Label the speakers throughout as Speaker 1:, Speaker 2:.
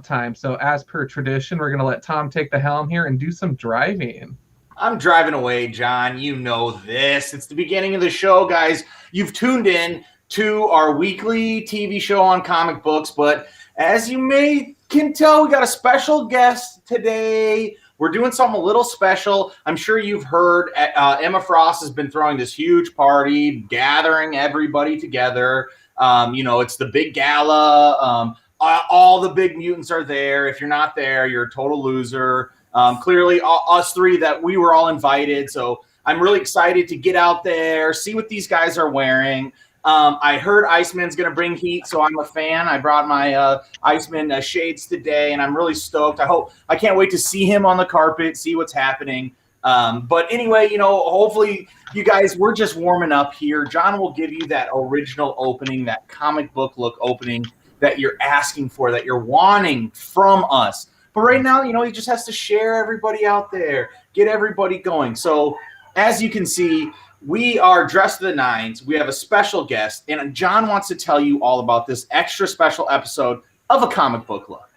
Speaker 1: time. So as per tradition, we're going to let Tom take the helm here and do some driving.
Speaker 2: I'm driving away, John. You know this. It's the beginning of the show, guys. You've tuned in to our weekly TV show on comic books, but as you can tell, we got a special guest today. We're doing something a little special. I'm sure you've heard Emma Frost has been throwing this huge party, gathering everybody together. It's the big gala. All the big mutants are there. If you're not there, you're a total loser. Clearly, us three that we were all invited. So I'm really excited to get out there, see what these guys are wearing. I heard Iceman's going to bring heat, so I'm a fan. I brought my Iceman shades today, and I'm really stoked. I can't wait to see him on the carpet, see what's happening. But anyway, hopefully you guys, we're just warming up here. John will give you that original opening, that comic book look opening that you're asking for, that you're wanting from us. But right now, he just has to share everybody out there, get everybody going. So as you can see, we are dressed to the nines. We have a special guest, and John wants to tell you all about this extra special episode of A Comic Book Look.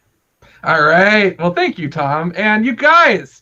Speaker 1: All right. Well, thank you, Tom. And you guys,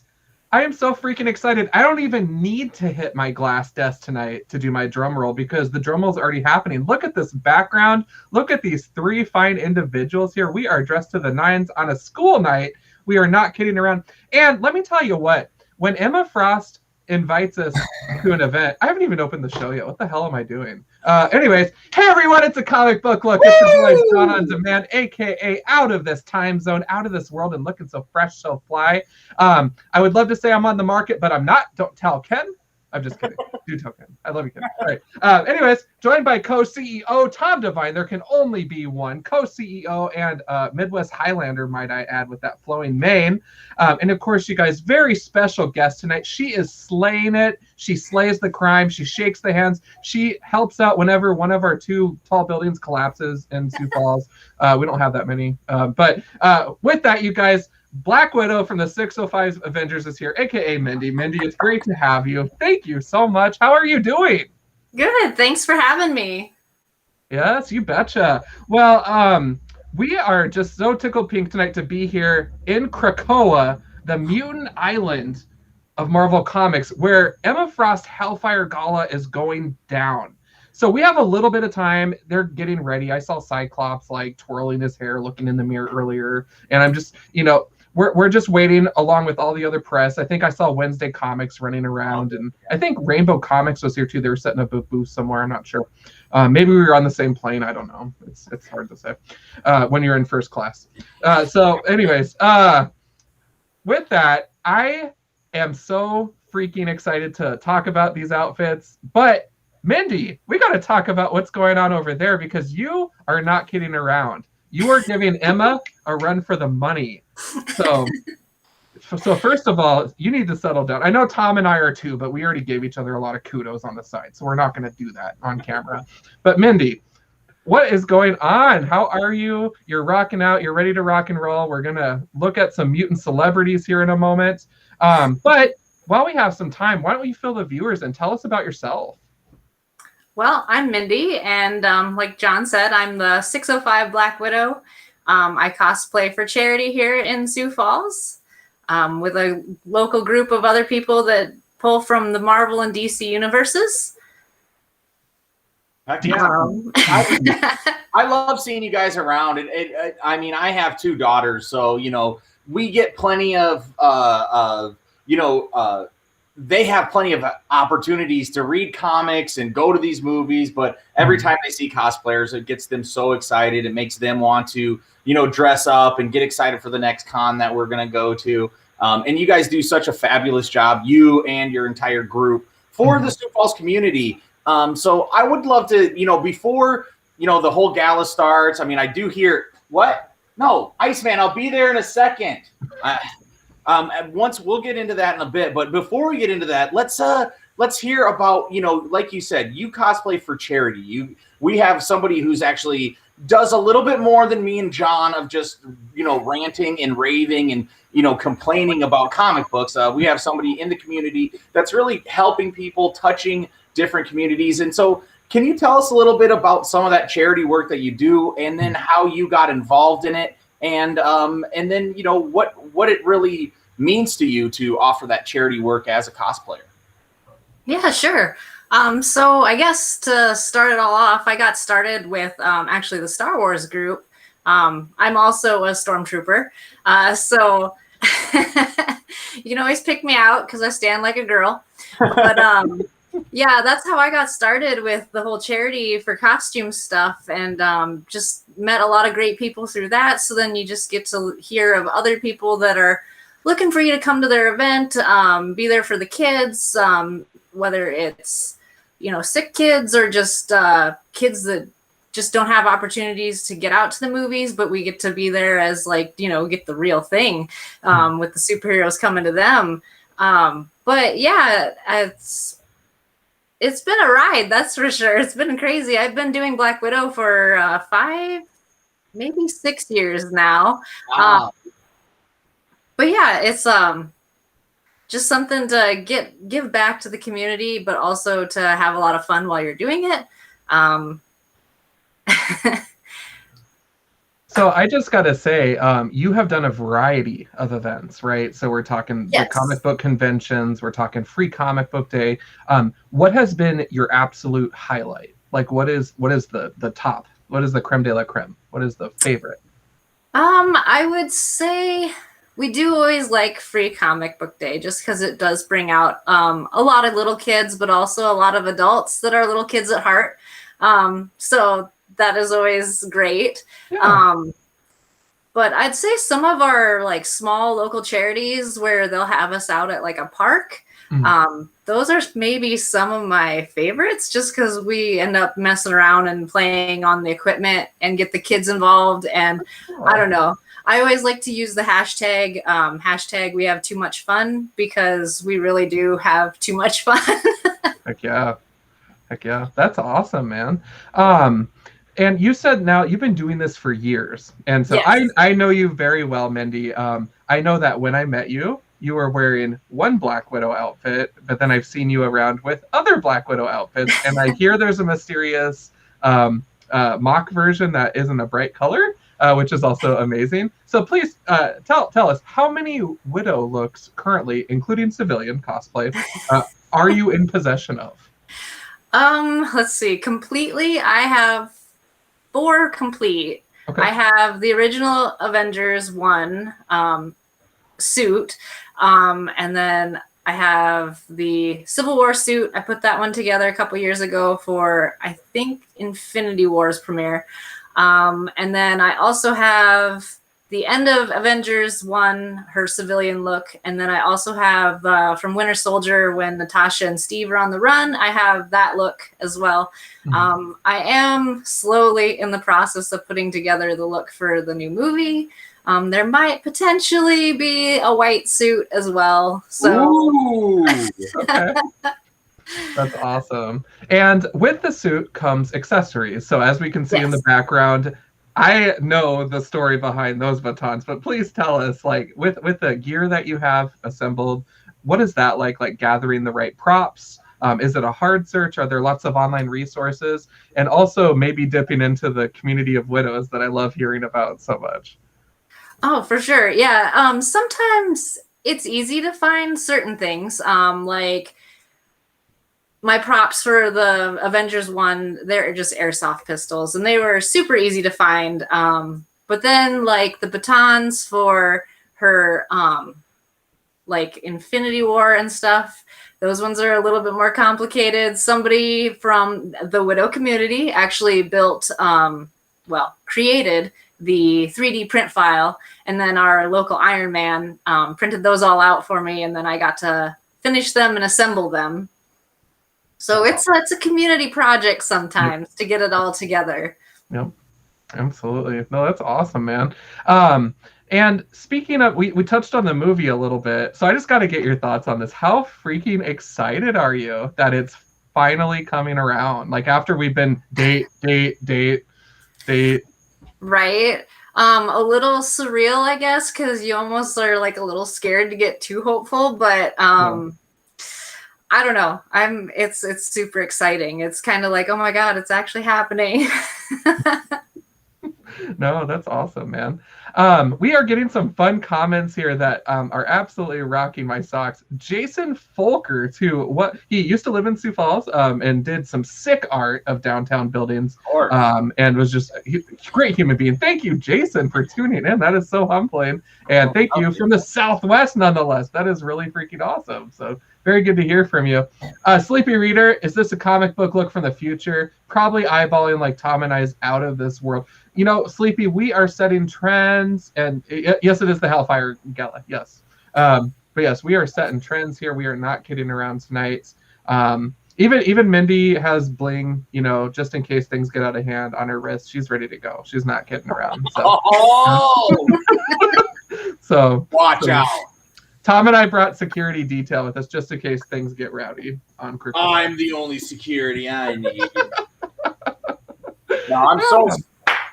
Speaker 1: I am so freaking excited. I don't even need to hit my glass desk tonight to do my drum roll because the drum roll is already happening. Look at this background. Look at these three fine individuals here. We are dressed to the nines on a school night. We are not kidding around. And let me tell you what, when Emma Frost invites us to an event, I haven't even opened the show yet. What the hell am I doing? Anyways, hey everyone, it's A Comic Book Look. It's your boy John on Demand, aka out of this time zone, out of this world, and looking so fresh, so fly. I would love to say I'm on the market, but I'm not. Don't tell Ken. I'm just kidding. Do tell Ken. I love you, Ken. All right. Anyways, joined by co-CEO Tom Devine. There can only be one co-CEO and Midwest Highlander, might I add, with that flowing mane. And of course, you guys, very special guest tonight. She is slaying it. She slays the crime. She shakes the hands. She helps out whenever one of our two tall buildings collapses in Sioux Falls. We don't have that many. But with that, you guys, Black Widow from the 605's Avengers is here, aka Mindy. Mindy, it's great to have you. Thank you so much. How are you doing?
Speaker 3: Good. Thanks for having me.
Speaker 1: Yes, you betcha. Well, we are just so tickled pink tonight to be here in Krakoa, the mutant island of Marvel Comics, where Emma Frost Hellfire Gala is going down. So we have a little bit of time. They're getting ready. I saw Cyclops twirling his hair, looking in the mirror earlier, and I'm just, We're just waiting along with all the other press. I think I saw Wednesday Comics running around, and I think Rainbow Comics was here too. They were setting up a booth somewhere. I'm not sure. Maybe we were on the same plane. I don't know. It's hard to say when you're in first class. So anyways, with that, I am so freaking excited to talk about these outfits. But Mindy, we got to talk about what's going on over there because you are not kidding around. You are giving Emma a run for the money. So first of all, you need to settle down. I know Tom and I are too, but we already gave each other a lot of kudos on the side, so we're not going to do that on camera. But Mindy, what is going on? How are you? You're rocking out. You're ready to rock and roll. We're going to look at some mutant celebrities here in a moment. But while we have some time, why don't you fill the viewers and tell us about yourself?
Speaker 3: Well, I'm Mindy, and like John said, I'm the 605 Black Widow. I cosplay for charity here in Sioux Falls with a local group of other people that pull from the Marvel and DC universes.
Speaker 2: Yeah. I love seeing you guys around. I have two daughters, so, we get plenty of, they have plenty of opportunities to read comics and go to these movies, but every time they see cosplayers, it gets them so excited. It makes them want to, dress up and get excited for the next con that we're going to go to. And you guys do such a fabulous job, you and your entire group, for the Sioux Falls community. So I would love to, before, the whole gala starts, I do hear, what? No, Iceman, I'll be there in a second. Once we'll get into that in a bit, but before we get into that, let's hear about, like you said, you cosplay for charity. We have somebody who's actually does a little bit more than me and John of just, ranting and raving and, complaining about comic books. We have somebody in the community that's really helping people, touching different communities. And so can you tell us a little bit about some of that charity work that you do and then how you got involved in it and then what it really means to you to offer that charity work as a cosplayer.
Speaker 3: Yeah, sure. So I guess to start it all off, I got started with actually the Star Wars group. I'm also a stormtrooper, so you can always pick me out because I stand like a girl. But yeah, that's how I got started with the whole charity for costume stuff, and just met a lot of great people through that. So then you just get to hear of other people that are looking for you to come to their event, be there for the kids, whether it's, sick kids or just kids that just don't have opportunities to get out to the movies, but we get to be there as get the real thing with the superheroes coming to them. But yeah, it's been a ride, that's for sure. It's been crazy. I've been doing Black Widow for 5, maybe 6 years now.
Speaker 2: Wow.
Speaker 3: But yeah, it's just something to give back to the community, but also to have a lot of fun while you're doing it.
Speaker 1: So I just got to say, you have done a variety of events, right? So we're talking the comic book conventions, we're talking Free Comic Book Day. What has been your absolute highlight? Like, what is the top? What is the creme de la creme? What is the favorite?
Speaker 3: I would say we do always like Free Comic Book Day just because it does bring out a lot of little kids, but also a lot of adults that are little kids at heart. So that is always great. Yeah. But I'd say some of our small local charities where they'll have us out at a park, those are maybe some of my favorites just because we end up messing around and playing on the equipment and get the kids involved. And I don't know. I always like to use the hashtag we have too much fun because we really do have too much fun.
Speaker 1: Heck yeah. That's awesome, man. And you said now you've been doing this for years. And so yes. I know you very well, Mindy. I know that when I met you, you were wearing one Black Widow outfit, but then I've seen you around with other Black Widow outfits. And I hear there's a mysterious mock version that isn't a bright color, which is also amazing. So please tell us, how many Widow looks currently, including civilian cosplay, are you in possession of?
Speaker 3: Let's see. Completely, I have 4 complete. Okay. I have the original Avengers 1 suit, and then I have the Civil War suit. I put that one together a couple years ago for, I think, Infinity War's premiere. And then I also have the end of Avengers 1, her civilian look. And then I also have from Winter Soldier when Natasha and Steve are on the run, I have that look as well. Mm-hmm. I am slowly in the process of putting together the look for the new movie. There might potentially be a white suit as well. So.
Speaker 1: Ooh, okay. That's awesome. And with the suit comes accessories. So as we can see in the background, I know the story behind those batons, but please tell us, with the gear that you have assembled, what is that like gathering the right props? Is it a hard search? Are there lots of online resources? And also maybe dipping into the community of widows that I love hearing about so much.
Speaker 3: Oh, for sure. Yeah. Sometimes it's easy to find certain things. My props for the Avengers 1, they're just airsoft pistols, and they were super easy to find. But then, the batons for her, Infinity War and stuff, those ones are a little bit more complicated. Somebody from the Widow community actually created the 3D print file, and then our local Iron Man printed those all out for me, and then I got to finish them and assemble them. So it's a community project sometimes to get it all together.
Speaker 1: Yep, absolutely. No, that's awesome, man. And speaking of, we touched on the movie a little bit, so I just got to get your thoughts on this. How freaking excited are you that it's finally coming around? After we've been date.
Speaker 3: Right. A little surreal, I guess, because you almost are a little scared to get too hopeful, but I don't know. It's super exciting. It's kind of oh my God, it's actually happening.
Speaker 1: No, that's awesome, man. We are getting some fun comments here that are absolutely rocking my socks. Jason Folkers, he used to live in Sioux Falls and did some sick art of downtown buildings, and was just a great human being. Thank you, Jason, for tuning in. That is so humbling. And thank you from the Southwest, nonetheless. That is really freaking awesome. So very good to hear from you. Sleepy Reader, is this a comic book look from the future? Probably eyeballing like Tom and I's Out of This World. You know, Sleepy, we are setting trends, and yes, it is the Hellfire Gala, yes. But yes, we are setting trends here. We are not kidding around tonight. Even Mindy has bling, you know, just in case things get out of hand on her wrist. She's ready to go. She's not kidding around. So, so
Speaker 2: watch out.
Speaker 1: Tom and I brought security detail with us just in case things get rowdy on Krakoa.
Speaker 2: I'm the only security I need. No,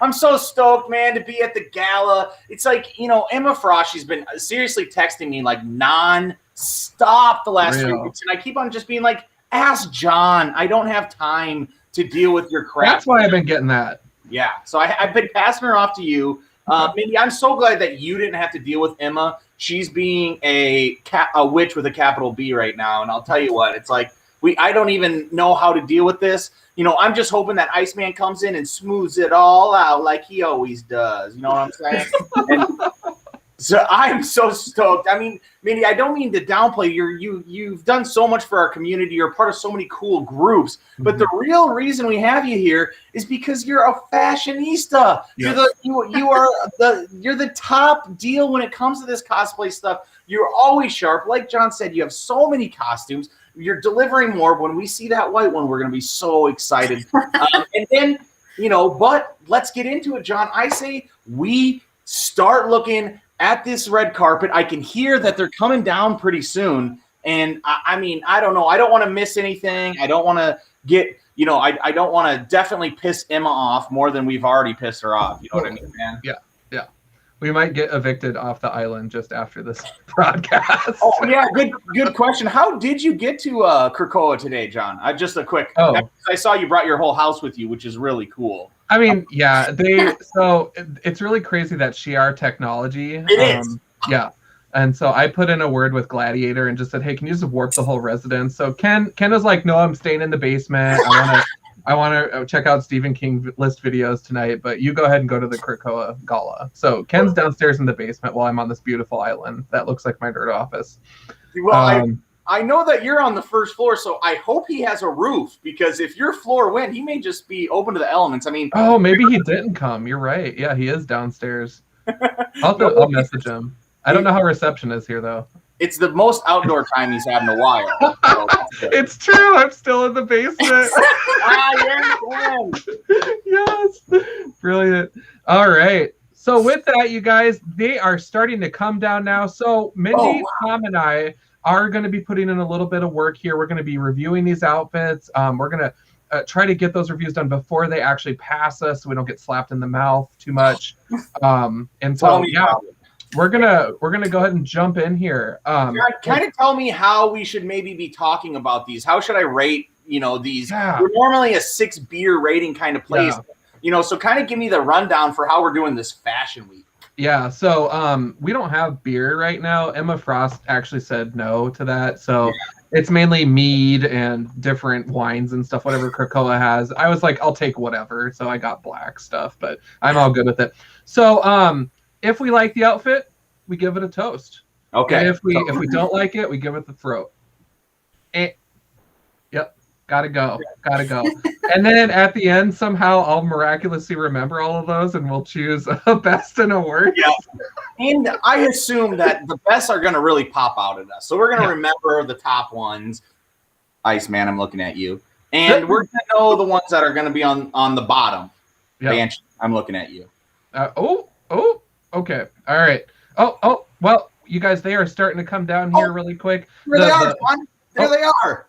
Speaker 2: I'm so stoked, man, to be at the gala. It's like, you know, Emma Frost, she's been seriously texting me like non-stop the last 3 weeks. And I keep on just being like, ask John. I don't have time to deal with your crap.
Speaker 1: That's why I've been getting that.
Speaker 2: Yeah. So I've been passing her off to you. Mindy, I'm so glad that you didn't have to deal with Emma. She's being a witch with a capital B right now. And I'll tell you what, it's like, I don't even know how to deal with this. You know, I'm just hoping that Iceman comes in and smooths it all out like he always does. You know what I'm saying? And so I'm so stoked. I mean, Mindy, I don't mean to downplay you've done so much for our community. You're part of so many cool groups. But the real reason we have you here is because you're a fashionista. Yes. You're the top deal when it comes to this cosplay stuff. You're always sharp. Like John said, you have so many costumes. You're delivering more. When we see that white one, we're going to be so excited. And then, you know, but let's get into it, John. I say we start looking at this red carpet. I can hear that they're coming down pretty soon. And I mean, I don't know. I don't want to miss anything. I don't want to get, you know, I don't want to definitely piss Emma off more than we've already pissed her off. You know what I mean, man?
Speaker 1: Yeah. Yeah. We might get evicted off the island just after this broadcast.
Speaker 2: Oh, yeah. Good question. How did you get to Krakoa today, John? Just a quick. I saw you brought your whole house with you, which is really cool.
Speaker 1: I mean, yeah, so it's really crazy that Shi'ar technology.
Speaker 2: It is.
Speaker 1: Yeah. And so I put in a word with Gladiator and just said, hey, can you just warp the whole residence? So Ken was like, no, I'm staying in the basement. I want to check out Stephen King list videos tonight, but you go ahead and go to the Krakoa Gala. So Ken's downstairs in the basement while I'm on this beautiful island that looks like my nerd office.
Speaker 2: Well, I know that you're on the first floor, so I hope he has a roof, because if your floor went, he may just be open to the elements. I mean,
Speaker 1: oh, maybe he didn't come. You're right. Yeah, he is downstairs. I'll message him. I don't know how reception is here, though.
Speaker 2: It's the most outdoor time he's had in a while. So
Speaker 1: it's true. I'm still in the basement. Yes. Brilliant. All right. So with that, you guys, they are starting to come down now. So Mindy, Tom, and I are going to be putting in a little bit of work here. We're going to be reviewing these outfits. We're going to try to get those reviews done before they actually pass us, so we don't get slapped in the mouth too much. And so, yeah, we're gonna go ahead and jump in here.
Speaker 2: Kind of tell me how we should maybe be talking about these. How should I rate, you know, these?
Speaker 1: Yeah.
Speaker 2: We're normally a 6 beer rating kind of place, you know. So kind of give me the rundown for how we're doing this fashion week.
Speaker 1: Yeah, so we don't have beer right now. Emma Frost actually said no to that. So it's mainly mead and different wines and stuff, whatever Krakoa has. I was like, I'll take whatever. So I got black stuff, but I'm all good with it. So if we like the outfit, we give it a toast.
Speaker 2: Okay.
Speaker 1: And if we don't like it, we give it the throat. Yep. Gotta go. And then at the end, somehow I'll miraculously remember all of those, and we'll choose a best and a worst.
Speaker 2: Yeah. And I assume that the best are going to really pop out at us. So we're going to remember the top ones. Iceman, I'm looking at you. And we're going to know the ones that are going to be on the bottom. Banshee, I'm looking at you.
Speaker 1: Okay. All right. Oh, well, you guys, they are starting to come down here really quick.
Speaker 2: There they are, John. There they are.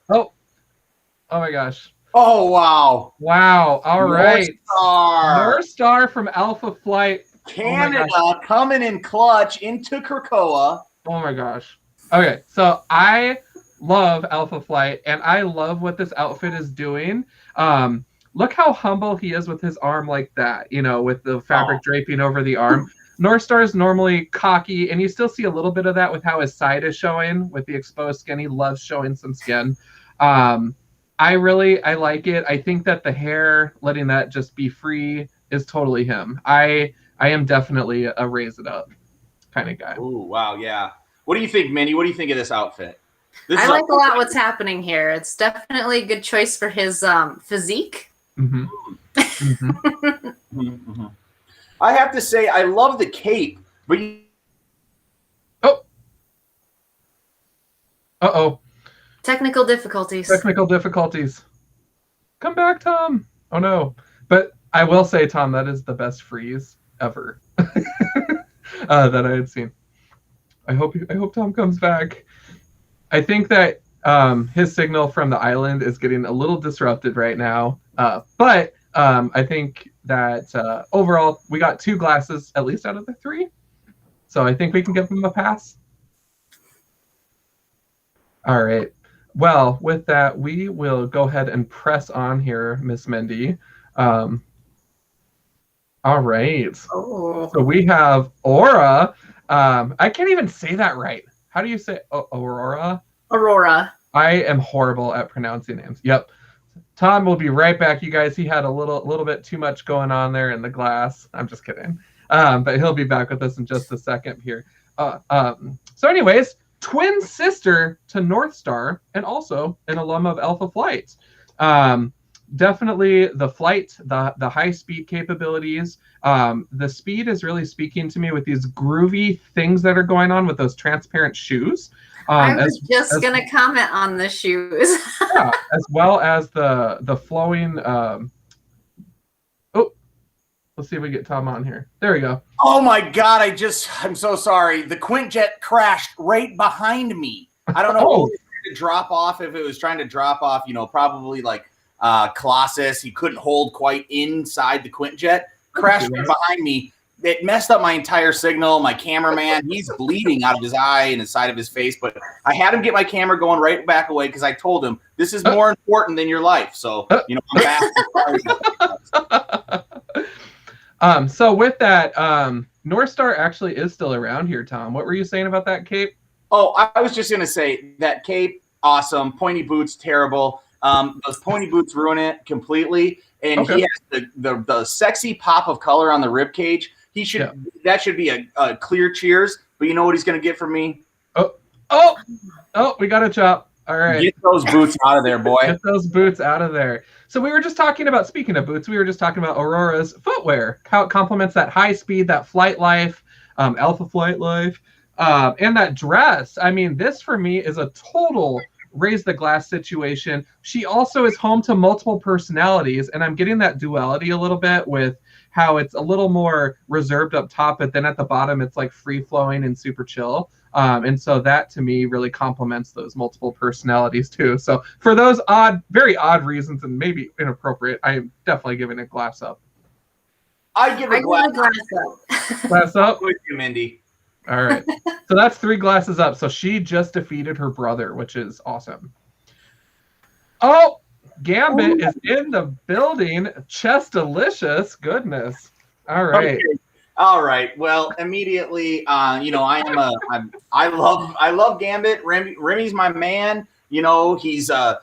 Speaker 1: Oh my gosh.
Speaker 2: Oh, wow.
Speaker 1: All right.
Speaker 2: North
Speaker 1: Star from Alpha Flight.
Speaker 2: Canada coming in clutch into Krakoa.
Speaker 1: Oh my gosh. Okay, so I love Alpha Flight, and I love what this outfit is doing. Look how humble he is with his arm like that, you know, with the fabric draping over the arm. North Star is normally cocky, and you still see a little bit of that with how his side is showing with the exposed skin. He loves showing some skin. I like it. I think that the hair, letting that just be free, is totally him. I am definitely a raise it up kind of guy.
Speaker 2: Ooh, wow, yeah. What do you think, Minnie? What do you think of this outfit?
Speaker 3: I like a lot what's happening here. It's definitely a good choice for his physique.
Speaker 1: Mm-hmm. Mm-hmm.
Speaker 2: Mm-hmm. I have to say, I love the cape, but
Speaker 1: Uh-oh.
Speaker 3: Technical difficulties.
Speaker 1: Come back, Tom. Oh, no. But I will say, Tom, that is the best freeze ever that I had seen. I hope Tom comes back. I think that his signal from the island is getting a little disrupted right now. But I think that overall, we got 2 glasses, at least out of the 3. So I think we can give him a pass. All right. Well, with that, we will go ahead and press on here, Miss Mindy. All right.
Speaker 3: Oh.
Speaker 1: So we have Aura. I can't even say that right. How do you say Aurora?
Speaker 3: Aurora.
Speaker 1: I am horrible at pronouncing names. Yep. Tom will be right back, you guys. He had a little bit too much going on there in the glass. I'm just kidding. But he'll be back with us in just a second here. So anyways, twin sister to North Star and also an alum of Alpha Flight. Definitely the flight, the high speed capabilities. The speed is really speaking to me with these groovy things that are going on with those transparent shoes.
Speaker 3: I was just going to comment on the shoes.
Speaker 1: Yeah, as well as the flowing. Let's see if we get Tom on here. There we go.
Speaker 2: Oh my God! I'm so sorry. The Quintjet crashed right behind me. I don't know if it was trying to drop off. If it was trying to drop off, probably like Colossus. He couldn't hold quite inside the Quintjet. Crashed right behind me. It messed up my entire signal. My cameraman, he's bleeding out of his eye and the side of his face. But I had him get my camera going right back away because I told him this is more important than your life. So I'm back.
Speaker 1: So with that, North Star actually is still around here, Tom. What were you saying about that cape?
Speaker 2: Oh, I was just going to say that cape, awesome. Pointy boots, terrible. Those pointy boots ruin it completely. And he has the sexy pop of color on the rib cage. That should be a clear cheers. But you know what he's going to get from me?
Speaker 1: Oh, we got a chop. All right.
Speaker 2: Get those boots out of there, boy.
Speaker 1: Get those boots out of there. So we were just talking about, speaking of boots, we were just talking about Aurora's footwear, how it complements that high speed, that flight life, alpha flight life, and that dress. I mean, this for me is a total raise the glass situation. She also is home to multiple personalities, and I'm getting that duality a little bit with how it's a little more reserved up top, but then at the bottom it's like free flowing and super chill. And so that to me really complements those multiple personalities too. So for those very odd reasons and maybe inappropriate, I am definitely giving it glass up.
Speaker 2: I give it glass
Speaker 3: up.
Speaker 1: Glass up
Speaker 2: with you, Mindy.
Speaker 1: All right. So that's 3 glasses up. So she just defeated her brother, which is awesome. Oh, Gambit is in the building. Chest delicious. Goodness. All right.
Speaker 2: Okay. All right. Well, immediately, I love Gambit. Remy's my man. He's a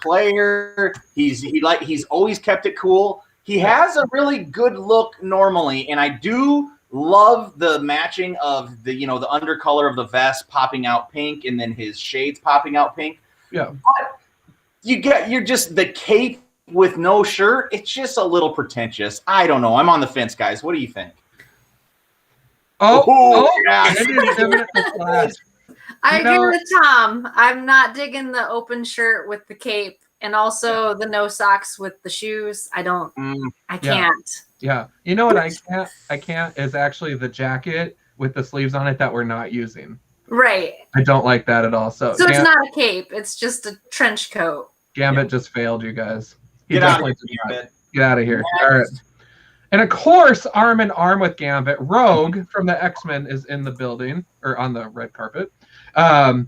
Speaker 2: player. He's always kept it cool. He has a really good look normally, and I do love the matching of the undercolor of the vest popping out pink, and then his shades popping out pink.
Speaker 1: Yeah.
Speaker 2: But you're just the cape with no shirt. It's just a little pretentious. I don't know. I'm on the fence, guys. What do you think?
Speaker 1: Yeah.
Speaker 3: I agree with Tom. I'm not digging the open shirt with the cape and also the no socks with the shoes. I can't.
Speaker 1: Yeah. You know what I can't is actually the jacket with the sleeves on it that we're not using.
Speaker 3: Right.
Speaker 1: I don't like that at all. So
Speaker 3: it's not a cape. It's just a trench coat.
Speaker 1: Gambit just failed you guys.
Speaker 2: Get out of here.
Speaker 1: Get out of here. All right. And of course, arm in arm with Gambit, Rogue from the X-Men is in the building, or on the red carpet. Wow,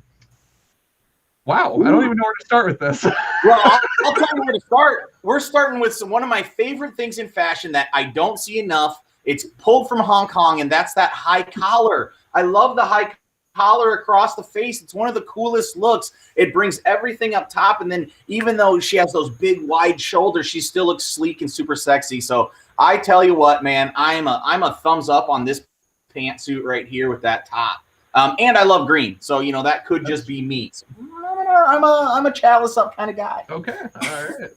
Speaker 1: I don't even know where to start with this.
Speaker 2: Well, I'll tell you where to start. We're starting with one of my favorite things in fashion that I don't see enough It's pulled from Hong Kong, and that's that high collar. I love the high collar across the face. It's one of the coolest looks. It brings everything up top, and then even though she has those big wide shoulders, she still looks sleek and super sexy. So I tell you what, man, I'm a thumbs up on this pantsuit right here with that top. And I love green, so that could just be me. So I'm a chalice up kind of guy.
Speaker 1: Okay, all right.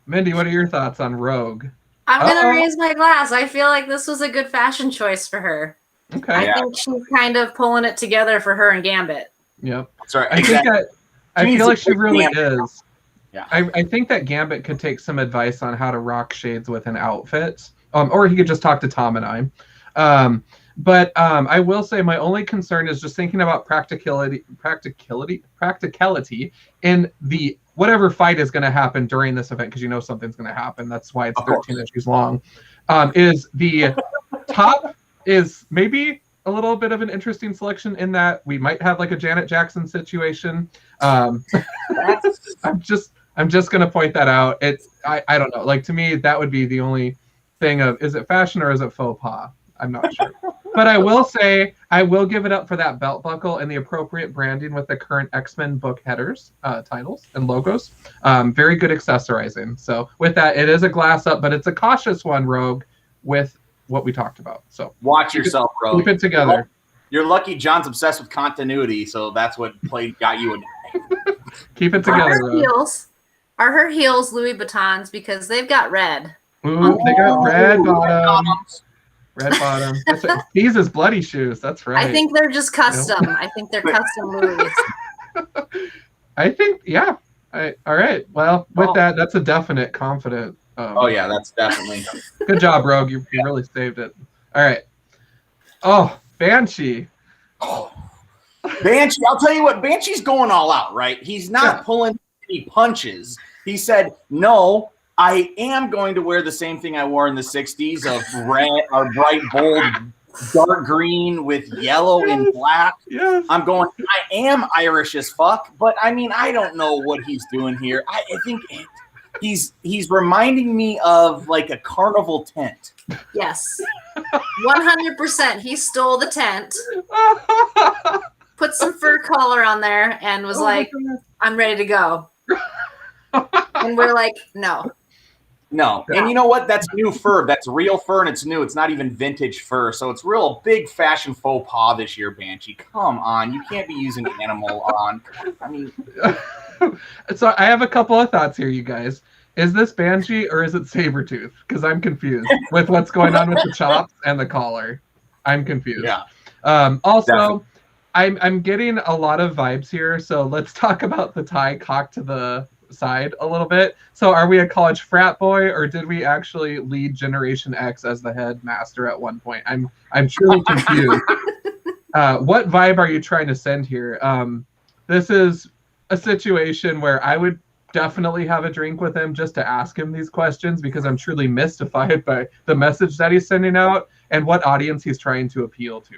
Speaker 1: Mindy, what are your thoughts on Rogue?
Speaker 3: I'm gonna raise my glass. I feel like this was a good fashion choice for her.
Speaker 1: Okay.
Speaker 3: I think she's kind of pulling it together for her and Gambit.
Speaker 1: Yep.
Speaker 2: That's right.
Speaker 1: I feel like she really is.
Speaker 2: Yeah.
Speaker 1: I think that Gambit could take some advice on how to rock shades with an outfit. Or he could just talk to Tom and I. But I will say my only concern is just thinking about practicality in the whatever fight is going to happen during this event, because something's going to happen. That's why it's 13 issues long. Is the top is maybe a little bit of an interesting selection in that we might have like a Janet Jackson situation. I'm just going to point that out. I don't know. Like, to me, that would be the only thing of, is it fashion or is it faux pas? I'm not sure. But I will say, I will give it up for that belt buckle and the appropriate branding with the current X-Men book headers, titles, and logos. Very good accessorizing. So with that, it is a glass up, but it's a cautious one, Rogue, with what we talked about. So
Speaker 2: watch yourself, Rogue.
Speaker 1: Keep it together.
Speaker 2: You're lucky John's obsessed with continuity, so that's what got you.
Speaker 1: Keep it together, Rogue.
Speaker 3: Are her heels Louis Vuittons? Because they've got red.
Speaker 1: Ooh, they got red bottoms. Red bottom. These is bloody shoes. That's right.
Speaker 3: I think they're just custom. Nope. I think they're custom Louis.
Speaker 1: I think, yeah. All right. Well, with that's a definite confident.
Speaker 2: Yeah, that's definitely.
Speaker 1: Good job, Rogue. You really saved it. All right. Oh, Banshee.
Speaker 2: Oh, Banshee. I'll tell you what. Banshee's going all out, right? He's not pulling any punches. He said, no, I am going to wear the same thing I wore in the 60s of red or bright, bold, dark green with yellow and black.
Speaker 1: Yes.
Speaker 2: I'm going, I am Irish as fuck, but I mean, I don't know what he's doing here. I think he's reminding me of like a carnival tent.
Speaker 3: Yes. 100%. He stole the tent, put some fur collar on there, and was like, I'm ready to go. And we're like, no.
Speaker 2: And you know what? That's new fur. That's real fur, and it's new. It's not even vintage fur. So it's real big fashion faux pas this year, Banshee. Come on. You can't be using animal on. I mean.
Speaker 1: So I have a couple of thoughts here, you guys. Is this Banshee or is it Sabretooth? Because I'm confused with what's going on with the chops and the collar. I'm confused.
Speaker 2: Yeah.
Speaker 1: Also,
Speaker 2: definitely.
Speaker 1: I'm getting a lot of vibes here. So let's talk about the tie cocked to the side a little bit. So are we a college frat boy, or did we actually lead Generation X as the headmaster at one point? I'm truly confused. What vibe are you trying to send here? This is a situation where I would definitely have a drink with him just to ask him these questions, because I'm truly mystified by the message that he's sending out and what audience he's trying to appeal to.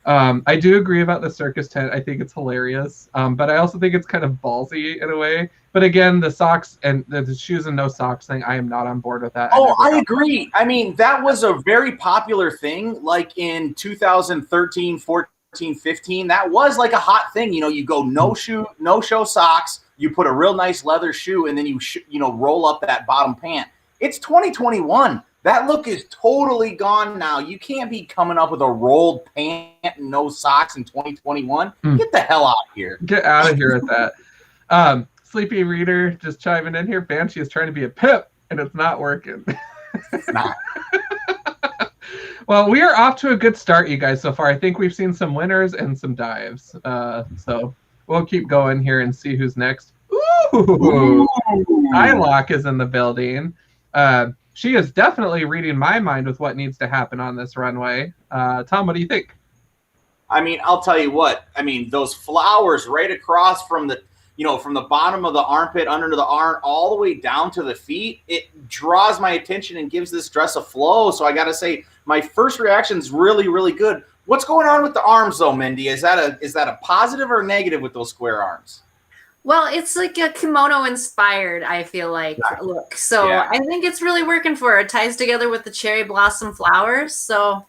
Speaker 1: I do agree about the circus tent. I think it's hilarious, but I also think it's kind of ballsy in a way. But again, the socks and the shoes and no socks thing, I am not on board with that.
Speaker 2: I agree. I mean, that was a very popular thing, like in 2013, 14, 15. That was like a hot thing. You go no show socks. You put a real nice leather shoe, and then you roll up that bottom pant. It's 2021. That look is totally gone now. You can't be coming up with a rolled pant and no socks in 2021. Get the hell out of here.
Speaker 1: Get out of here with that. Sleepy Reader just chiming in here. Banshee is trying to be a pip, and it's not working.
Speaker 2: It's not.
Speaker 1: Well, we are off to a good start, you guys, so far. I think we've seen some winners and some dives. So we'll keep going here and see who's next. Ooh! Hylock is in the building. She is definitely reading my mind with what needs to happen on this runway. Tom, what do you think?
Speaker 2: I mean, I'll tell you what. I mean, those flowers right across from the bottom of the armpit, under the arm, all the way down to the feet, it draws my attention and gives this dress a flow. So I got to say, my first reaction is really, really good. What's going on with the arms, though, Mindy? Is that a positive or a negative with those square arms?
Speaker 3: Well, it's like a kimono inspired, I feel like, look. So I think it's really working for her. It ties together with the cherry blossom flowers. So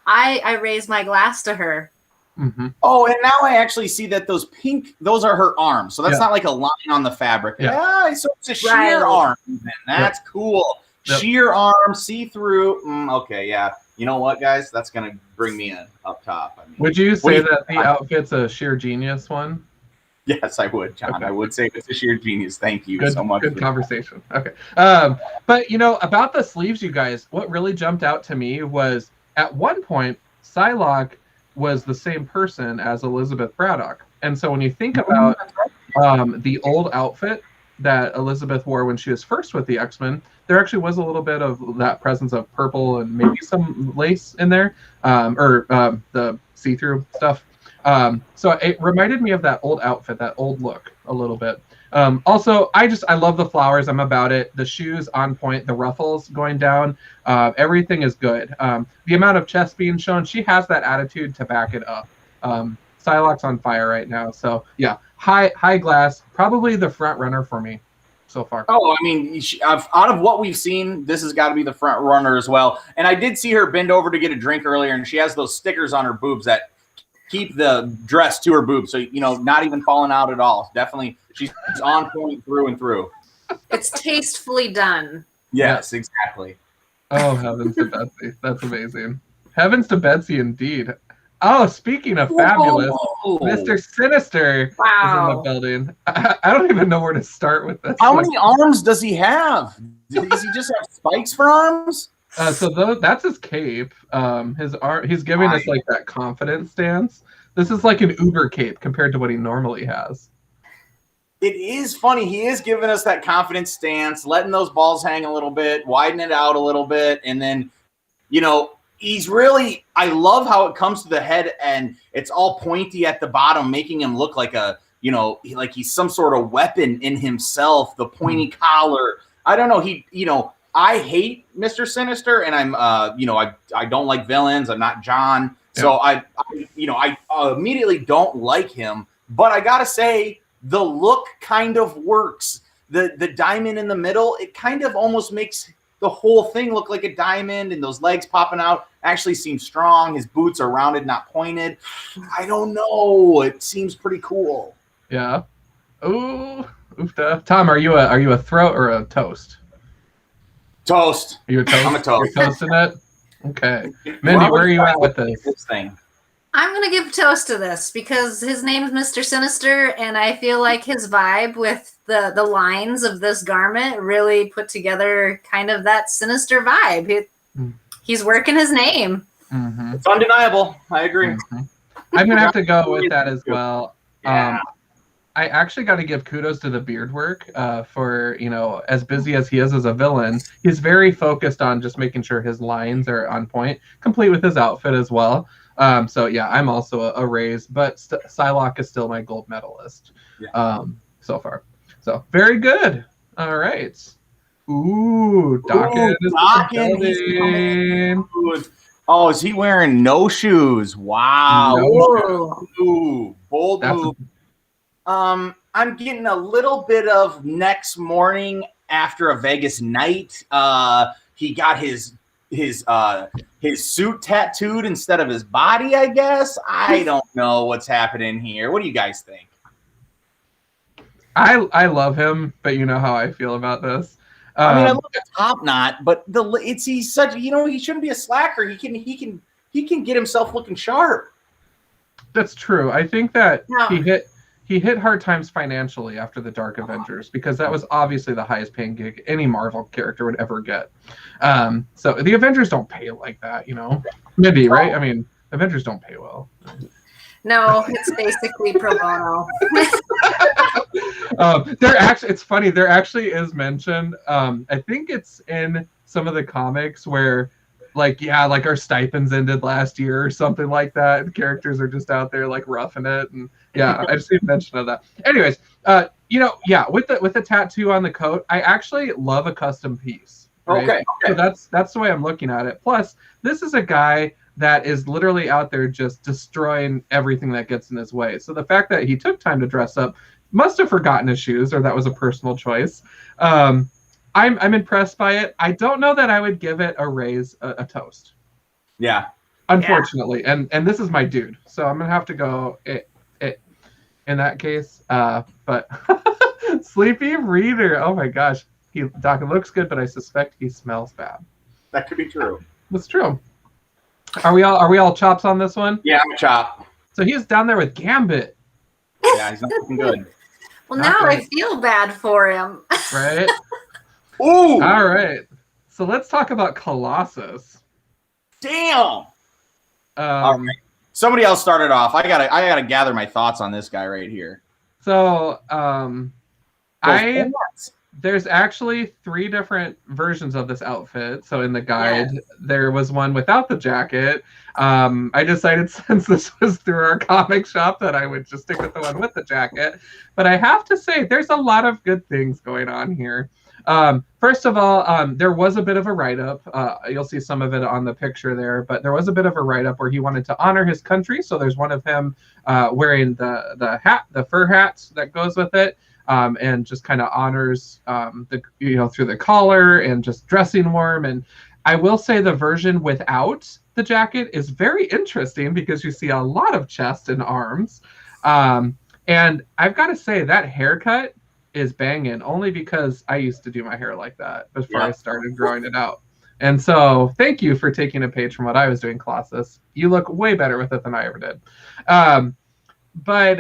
Speaker 3: I raise my glass to her.
Speaker 1: Mm-hmm.
Speaker 2: Oh, and now I actually see that those are her arms. So that's not like a line on the fabric. Yeah, so it's a sheer arm. That's cool. Yep. Sheer arm, see-through. Okay, yeah. You know what, guys? That's going to bring me in up top. I mean,
Speaker 1: would you say that the outfit's a sheer genius one?
Speaker 2: Yes, I would, John. Okay. I would say it's a sheer genius. Thank you so much.
Speaker 1: Good conversation. Okay. But, about the sleeves, you guys, what really jumped out to me was at one point, Psylocke was the same person as Elizabeth Braddock. And so when you think about the old outfit that Elizabeth wore when she was first with the X-Men, there actually was a little bit of that presence of purple and maybe some lace in there, or the see-through stuff. So it reminded me of that old outfit, that old look a little bit. Also, I love the flowers. I'm about it. The shoes on point, the ruffles going down, everything is good. The amount of chest being shown, she has that attitude to back it up. Psylocke's on fire right now. So yeah, high glass, probably the front runner for me so far.
Speaker 2: Oh, I mean, out of what we've seen, this has got to be the front runner as well. And I did see her bend over to get a drink earlier, and she has those stickers on her boobs that keep the dress to her boobs. So, not even falling out at all. Definitely, she's on point through and through.
Speaker 3: It's tastefully done.
Speaker 2: Yes, exactly.
Speaker 1: Oh, heavens to Betsy. That's amazing. Heavens to Betsy, indeed. Oh, speaking of fabulous, Mr. Sinister is in the building. I don't even know where to start with this.
Speaker 2: How many arms does he have? Does he just have spikes for arms?
Speaker 1: So that's his cape. He's giving us like that confidence stance. This is like an Uber cape compared to what he normally has.
Speaker 2: It is funny. He is giving us that confidence stance, letting those balls hang a little bit, widen it out a little bit, and then, he's really. I love how it comes to the head and it's all pointy at the bottom, making him look like like he's some sort of weapon in himself. The pointy collar. I don't know. I hate Mr. Sinister, and I'm, I don't like villains. I'm not John, so I immediately don't like him. But I gotta say, the look kind of works. The diamond in the middle, it kind of almost makes the whole thing look like a diamond, and those legs popping out actually seem strong. His boots are rounded, not pointed. I don't know. It seems pretty cool.
Speaker 1: Yeah. Ooh. Oofta. Tom, are you a throat or a toast?
Speaker 2: Toast.
Speaker 1: You're a toast.
Speaker 2: I'm a toast.
Speaker 1: You're toasting it? Okay. Mindy, where are you at with this
Speaker 2: thing?
Speaker 3: I'm going to give toast to this because his name is Mr. Sinister, and I feel like his vibe with the lines of this garment really put together kind of that sinister vibe. He's working his name.
Speaker 1: Mm-hmm.
Speaker 2: It's undeniable. I agree.
Speaker 1: Mm-hmm. I'm going to have to go with that as well.
Speaker 2: Yeah.
Speaker 1: I actually got to give kudos to the beard work for, as busy as he is as a villain, he's very focused on just making sure his lines are on point, complete with his outfit as well. So, yeah, I'm also a raise, but Psylocke is still my gold medalist so far. So, very good. All right. Ooh, Dokken is building.
Speaker 2: Oh, is he wearing no shoes? Wow. Ooh, bold move. I'm getting a little bit of next morning after a Vegas night. He got his suit tattooed instead of his body, I guess. I don't know what's happening here. What do you guys think?
Speaker 1: I love him, but you know how I feel about this.
Speaker 2: I love the top knot, but he's such he shouldn't be a slacker. He can get himself looking sharp.
Speaker 1: That's true. I think that he hit hard times financially after the Dark Avengers because that was obviously the highest paying gig any Marvel character would ever get. So the Avengers don't pay like that, Maybe, right? I mean, Avengers don't pay well.
Speaker 3: No, it's basically pro bono.
Speaker 1: It's funny. There actually is mention. I think it's in some of the comics where, like our stipends ended last year or something like that. And characters are just out there like roughing it, and I just need mention of that. Anyways, with the tattoo on the coat, I actually love a custom piece. Right?
Speaker 2: Okay.
Speaker 1: So that's the way I'm looking at it. Plus, this is a guy that is literally out there just destroying everything that gets in his way. So the fact that he took time to dress up must have forgotten his shoes, or that was a personal choice. I'm impressed by it. I don't know that I would give it a raise, a toast.
Speaker 2: Yeah.
Speaker 1: Unfortunately, and this is my dude, so I'm gonna have to go it in that case. But Sleepy Reader, oh my gosh, Doc, it looks good, but I suspect he smells bad.
Speaker 2: That could be true.
Speaker 1: That's true. Are we all chops on this one?
Speaker 2: Yeah, I'm a chop.
Speaker 1: So he's down there with Gambit.
Speaker 2: Yeah, he's not looking good.
Speaker 3: Well, now I feel bad for him.
Speaker 1: Right?
Speaker 2: Ooh!
Speaker 1: All right. So let's talk about Colossus.
Speaker 2: Damn! All right. Somebody else started off. I gotta gather my thoughts on this guy right here.
Speaker 1: So there's actually 3 different versions of this outfit. So in the guide, there was one without the jacket. I decided, since this was through our comic shop, that I would just stick with the one with the jacket. But I have to say, there's a lot of good things going on here. First of all, there was a bit of a write-up. You'll see some of it on the picture there, but there was a bit of a write-up where he wanted to honor his country. So there's one of him wearing the hat, the fur hat that goes with it. And just kind of honors through the collar and just dressing warm. And I will say the version without the jacket is very interesting because you see a lot of chest and arms. And I've got to say that haircut is banging, only because I used to do my hair like that before I started growing it out. And so thank you for taking a page from what I was doing, Colossus. You look way better with it than I ever did. But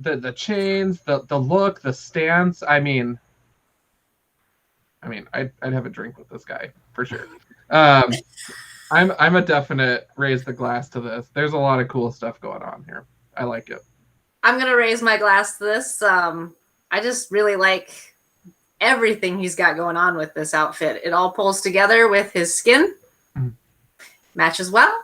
Speaker 1: the chains, the look, the stance, I'd have a drink with this guy for sure. I'm a definite raise the glass to this. There's a lot of cool stuff going on here. I like it.
Speaker 3: I'm gonna raise my glass to this. I just really like everything he's got going on with this outfit. It all pulls together with his skin. Matches well.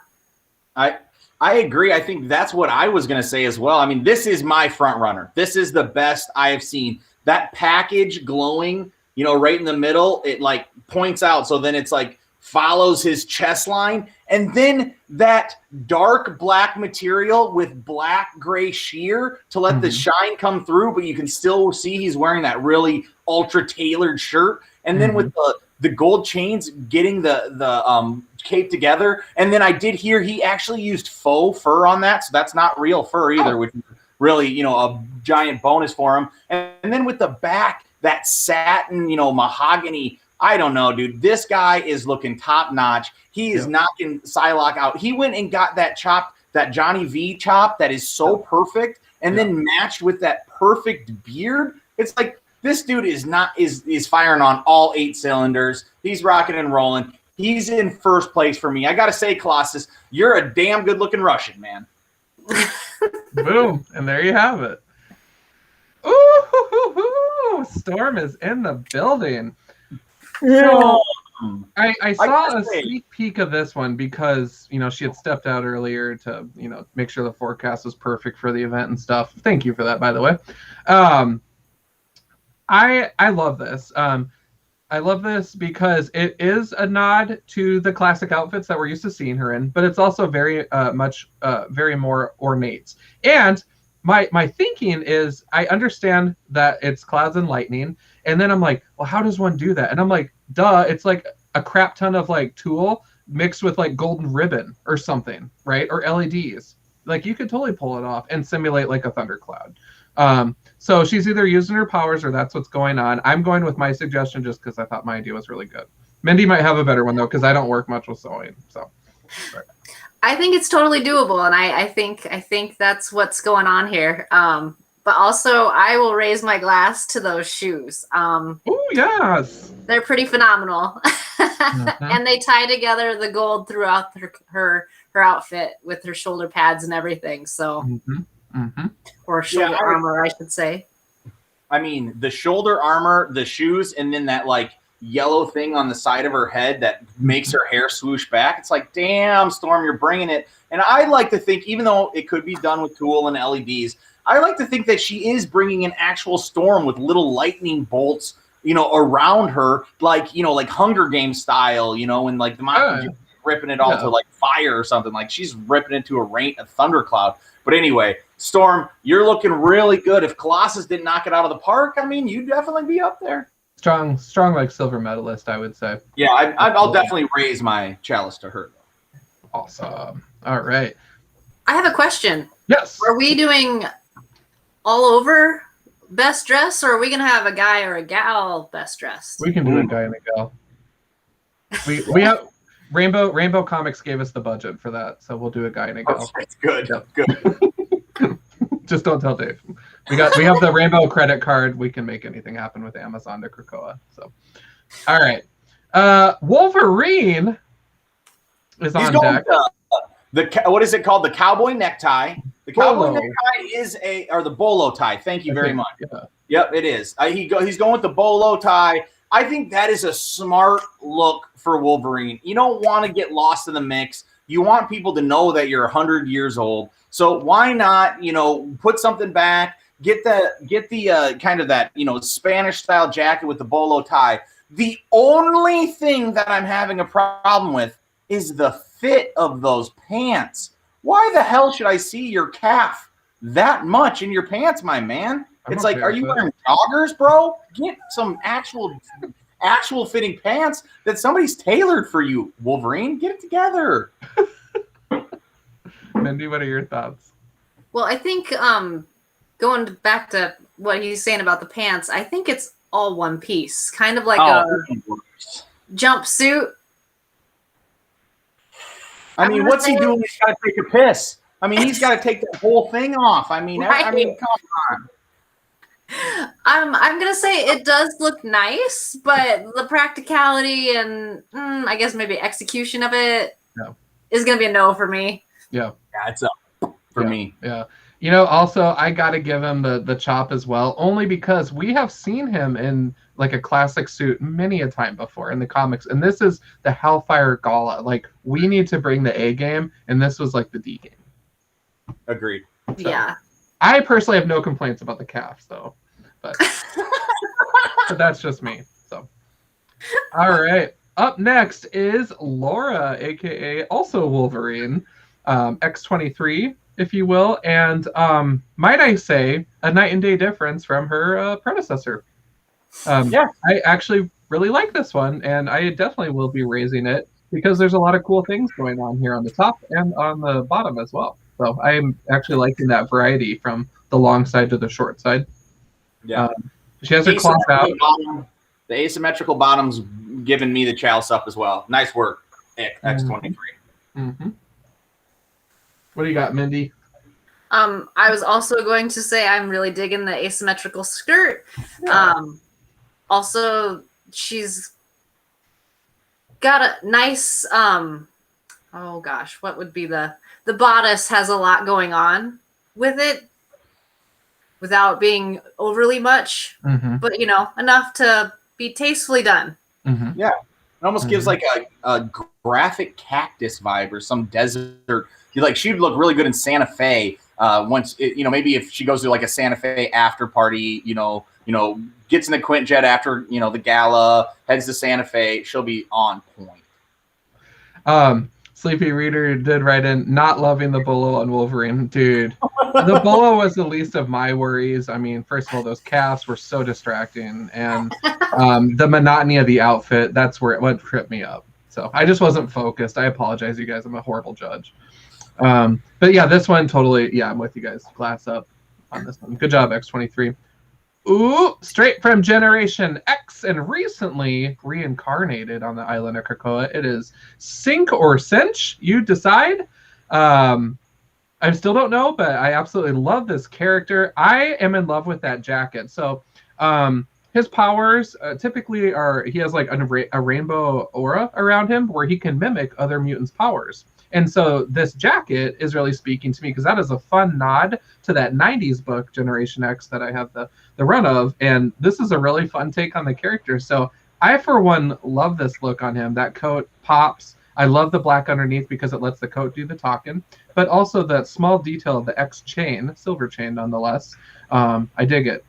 Speaker 2: I agree. I think that's what I was going to say as well. I mean, this is my front runner. This is the best I have seen. That package glowing, right in the middle, it like points out. So then it's like follows his chest line. And then that dark black material with black gray sheer to let the shine come through, but you can still see he's wearing that really ultra tailored shirt. And then with the gold chains getting the cape together. And then I did hear he actually used faux fur on that. So that's not real fur either, which is really, a giant bonus for him. And then with the back, that satin, mahogany, I don't know, dude. This guy is looking top notch. He is knocking Psylocke out. He went and got that chop, that Johnny V chop that is so perfect, and then matched with that perfect beard. It's like this dude is firing on all 8 cylinders. He's rocking and rolling. He's in first place for me. I gotta say, Colossus, you're a damn good looking Russian, man.
Speaker 1: Boom, and there you have it. Ooh, Storm is in the building. So I saw a sneak peek of this one because she had stepped out earlier to make sure the forecast was perfect for the event and stuff. Thank you for that, by the way. I love this. I love this because it is a nod to the classic outfits that we're used to seeing her in, but it's also very very more ornate. And my thinking is, I understand that it's clouds and lightning, and then I'm like, well, how does one do that? And I'm like, duh, it's like a crap ton of like tulle mixed with like golden ribbon or something, right? Or LEDs. Like you could totally pull it off and simulate like a thundercloud. So she's either using her powers or that's what's going on. I'm going with my suggestion just because I thought my idea was really good. Mindy might have a better one though, because I don't work much with sewing. So
Speaker 3: I think it's totally doable, and I think that's what's going on here. But also, I will raise my glass to those shoes.
Speaker 1: Oh yes,
Speaker 3: they're pretty phenomenal, and they tie together the gold throughout her outfit with her shoulder pads and everything. So, or shoulder armor, I should say.
Speaker 2: I mean, the shoulder armor, the shoes, and then that like yellow thing on the side of her head that makes her hair swoosh back. It's like, damn, Storm, you're bringing it. And I like to think, even though it could be done with tulle and LEDs, I like to think that she is bringing an actual Storm with little lightning bolts, around her, like, like Hunger Games style, and like the Mockingjay ripping it all to like fire or something. Like she's ripping into a thundercloud. But anyway, Storm, you're looking really good. If Colossus didn't knock it out of the park, I mean, you'd definitely be up there.
Speaker 1: Strong like silver medalist, I would say.
Speaker 2: Yeah, I'll definitely raise my chalice to her.
Speaker 1: Awesome. All right.
Speaker 3: I have a question.
Speaker 1: Yes.
Speaker 3: Are we doing all over best dress, or are we gonna have a guy or a gal best dressed?
Speaker 1: We can do a guy and a gal. We have Rainbow Comics gave us the budget for that, so we'll do a guy and a gal.
Speaker 2: That's good.
Speaker 1: Yep.
Speaker 2: Good.
Speaker 1: Just don't tell Dave. We have the Rainbow credit card. We can make anything happen with Amazon to Krakoa. So, all right. Wolverine is on deck.
Speaker 2: What is it called? The cowboy necktie. The
Speaker 1: Bolo.
Speaker 2: cowboy necktie is the bolo tie. Thank you very much.
Speaker 1: Yeah.
Speaker 2: Yep, it is. He's going with the bolo tie. I think that is a smart look for Wolverine. You don't want to get lost in the mix. You want people to know that you're 100 years old. So why not, put something back, get the kind of that, Spanish style jacket with the bolo tie. The only thing that I'm having a problem with is the fit of those pants. Why the hell should I see your calf that much in your pants, my man? It's like, are you wearing joggers, bro? Get some actual fitting pants that somebody's tailored for you, Wolverine. Get it together.
Speaker 1: Mindy, what are your thoughts?
Speaker 3: Well, I think going back to what he's saying about the pants, I think it's all one piece, kind of like a jumpsuit.
Speaker 2: I mean, what's he doing? He's got to take a piss. I mean, he's got to take the whole thing off. I mean,
Speaker 3: right.
Speaker 2: Come on.
Speaker 3: I'm gonna say it does look nice, but the practicality and I guess maybe execution of it is gonna be a no for me.
Speaker 1: Yeah,
Speaker 2: it's up for me.
Speaker 1: Yeah. Also, I got to give him the chop as well, only because we have seen him in like a classic suit many a time before in the comics. And this is the Hellfire Gala. Like, we need to bring the A game, and this was like the D game.
Speaker 2: Agreed.
Speaker 1: So,
Speaker 3: yeah.
Speaker 1: I personally have no complaints about the calves, though. But, but that's just me. So, all right. Up next is Laura, a.k.a. also Wolverine, X-23. If you will, and might I say, a night and day difference from her predecessor. I actually really like this one, and I definitely will be raising it because there's a lot of cool things going on here on the top and on the bottom as well. So I'm actually liking that variety from the long side to the short side.
Speaker 2: Yeah,
Speaker 1: she has her cloth out.
Speaker 2: The asymmetrical bottom's giving me the chalice up as well. Nice work, X-23.
Speaker 1: Mm-hmm. What do you got, Mindy?
Speaker 3: I was also going to say I'm really digging the asymmetrical skirt. Also, she's got a nice, oh gosh, what would be the bodice has a lot going on with it without being overly much, but enough to be tastefully done.
Speaker 1: Mm-hmm.
Speaker 2: Yeah, it almost gives like a graphic cactus vibe or some desert. She'd look really good in Santa Fe. Maybe if she goes to like a Santa Fe after party, gets in the Quintjet after the gala, heads to Santa Fe, she'll be on point.
Speaker 1: Sleepy Reader did write in, not loving the bolo on Wolverine. Dude, the bolo was the least of my worries. I mean, first of all, those calves were so distracting, and the monotony of the outfit, that's where it tripped me up. So I just wasn't focused. I apologize, you guys. I'm a horrible judge. But yeah, this one totally, I'm with you guys. Glass up on this one. Good job, X-23. Ooh, straight from Generation X and recently reincarnated on the island of Krakoa. It is Sink or Cinch, you decide. I still don't know, but I absolutely love this character. I am in love with that jacket. So his powers typically are, he has like a rainbow aura around him where he can mimic other mutants' powers. And so this jacket is really speaking to me because that is a fun nod to that 90s book, Generation X, that I have the run of. And this is a really fun take on the character. So I, for one, love this look on him. That coat pops. I love the black underneath because it lets the coat do the talking. But also that small detail of the X chain, silver chain nonetheless. I dig it.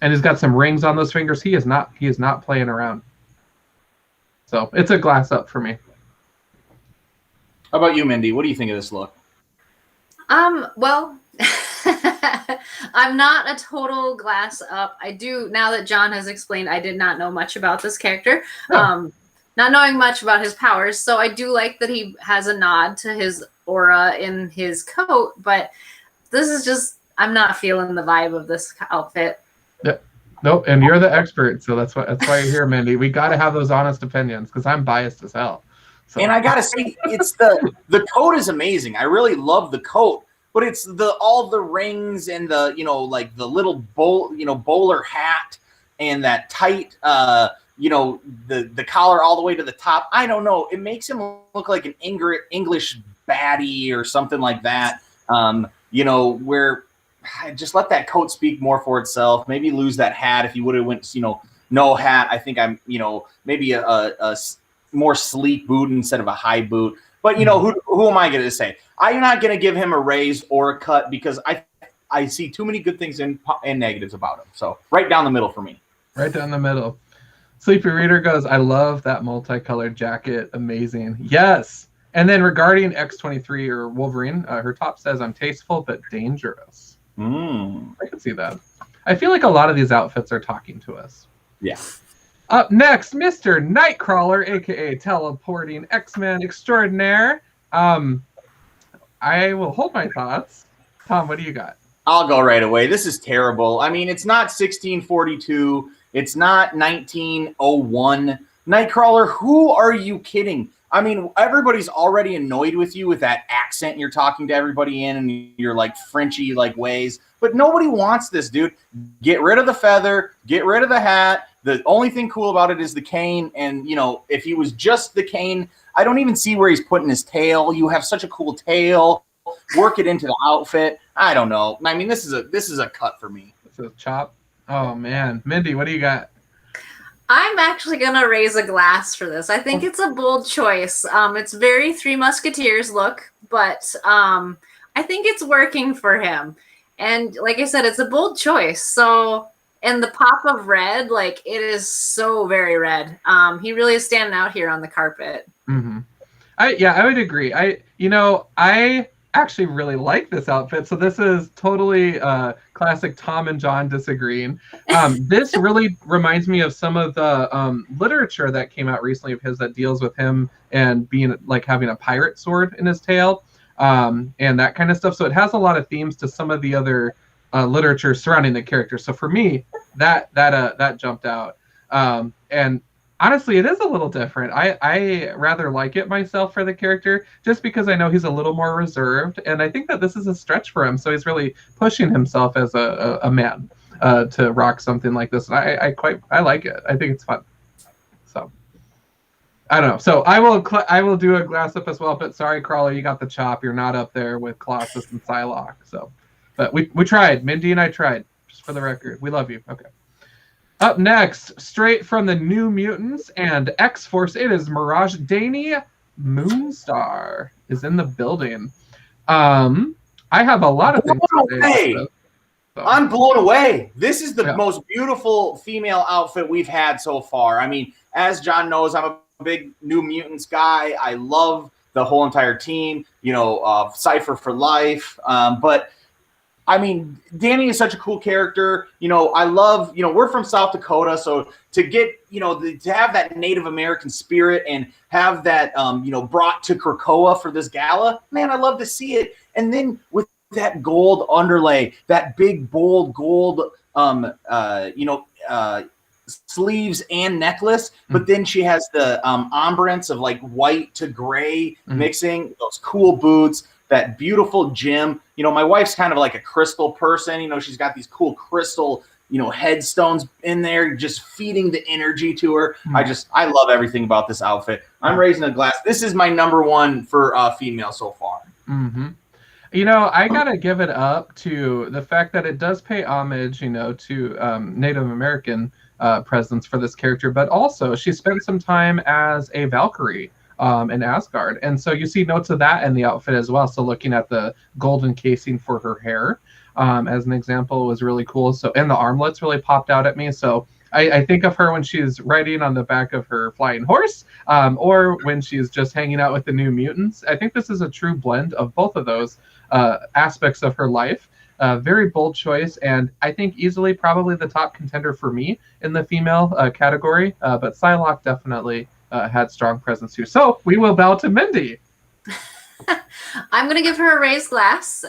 Speaker 1: And he's got some rings on those fingers. He is not playing around. So it's a glass up for me.
Speaker 2: How about you, Mindy? What do you think of this look?
Speaker 3: Well, I'm not a total glass up. I do, now that John has explained, I did not know much about this character.
Speaker 1: Oh.
Speaker 3: Not knowing much about his powers, so I do like that he has a nod to his aura in his coat, but this is just, I'm not feeling the vibe of this outfit.
Speaker 1: Yeah. Nope, and you're the expert, so that's why you're here, Mindy. We got to have those honest opinions because I'm biased as hell. So.
Speaker 2: And I gotta say, it's the coat is amazing. I really love the coat, but it's all the rings and the like the little bowler hat and that tight the collar all the way to the top. I don't know. It makes him look like an English baddie or something like that. Where just let that coat speak more for itself. Maybe lose that hat. If you would have went, no hat, I think I'm, maybe a more sleek boot instead of a high boot. But who am I going to say? I'm not going to give him a raise or a cut because I see too many good things and negatives about him. So right down the middle for me.
Speaker 1: Right down the middle. Sleepy Reader goes, I love that multicolored jacket. Amazing. Yes. And then regarding X-23 or Wolverine, her top says, I'm tasteful but dangerous. I can see that. I feel like a lot of these outfits are talking to us.
Speaker 2: Yeah.
Speaker 1: Up next, Mr. Nightcrawler, a.k.a. Teleporting X-Men Extraordinaire. I will hold my thoughts. Tom, what do you got?
Speaker 2: I'll go right away. This is terrible. I mean, it's not 1642. It's not 1901. Nightcrawler, who are you kidding? I mean, everybody's already annoyed with you with that accent you're talking to everybody in and your like Frenchy like ways. But nobody wants this, dude. Get rid of the feather. Get rid of the hat. The only thing cool about it is the cane. And, if he was just the cane, I don't even see where he's putting his tail. You have such a cool tail. Work it into the outfit. I don't know. I mean, this is a cut for me.
Speaker 1: It's a chop. Oh, man. Mindy, what do you got?
Speaker 3: I'm actually going to raise a glass for this. I think it's a bold choice. It's very Three Musketeers look, but I think it's working for him. And like I said, it's a bold choice. So, and the pop of red, like it is so very red. He really is standing out here on the carpet.
Speaker 1: Mm-hmm. I would agree. I actually really like this outfit. So this is totally classic Tom and John disagreeing. This really reminds me of some of the literature that came out recently of his that deals with him and being like having a pirate sword in his tail and that kind of stuff. So it has a lot of themes to some of the other literature surrounding the character. So for me, that jumped out. And honestly, it is a little different. I rather like it myself for the character, just because I know he's a little more reserved, and I think that this is a stretch for him. So he's really pushing himself as a man to rock something like this. And I like it. I think it's fun. So I don't know. So I will do a glass up as well. But sorry, Crawler, you got the chop. You're not up there with Colossus and Psylocke. So, but we tried. Mindy and I tried. Just for the record, we love you. Okay. Up next, straight from the New Mutants and X-Force, it is Mirage. Danny Moonstar is in the building. I have a lot of things to say about this, so.
Speaker 2: I'm blown away. This is the most beautiful female outfit we've had so far. I mean, as John knows, I'm a big New Mutants guy. I love the whole entire team, Cypher for life. But I mean, Danny is such a cool character. I love, we're from South Dakota. So to get, to have that Native American spirit and have that, brought to Krakoa for this gala, man, I love to see it. And then with that gold underlay, that big, bold gold, sleeves and necklace. But then she has the ombrance of like white to gray mixing, those cool boots, that beautiful gem. My wife's kind of like a crystal person. She's got these cool crystal, headstones in there, just feeding the energy to her. I love everything about this outfit. I'm raising a glass. This is my number one for female so far.
Speaker 1: Mm-hmm. I gotta give it up to the fact that it does pay homage, to Native American presence for this character, but also she spent some time as a Valkyrie in Asgard. And so you see notes of that in the outfit as well. So looking at the golden casing for her hair, as an example, was really cool. So, and the armlets really popped out at me. So I think of her when she's riding on the back of her flying horse, or when she's just hanging out with the New Mutants. I think this is a true blend of both of those aspects of her life. Very bold choice, and I think easily probably the top contender for me in the female category. But Psylocke definitely had strong presence here. So we will bow to Mindy.
Speaker 3: I'm going to give her a raised glass.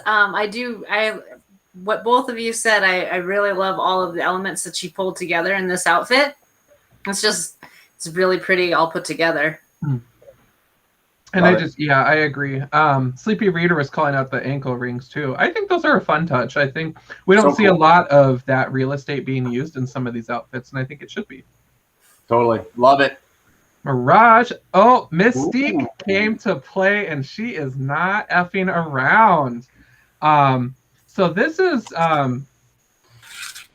Speaker 3: What both of you said, I really love all of the elements that she pulled together in this outfit. It's really pretty all put together.
Speaker 1: And I agree. Sleepy Reader was calling out the ankle rings too. I think those are a fun touch. I think we don't see a lot of that real estate being used in some of these outfits, and I think it should be.
Speaker 2: Totally. Love it.
Speaker 1: Mirage. Oh, Mystique came to play, and she is not effing around. So this is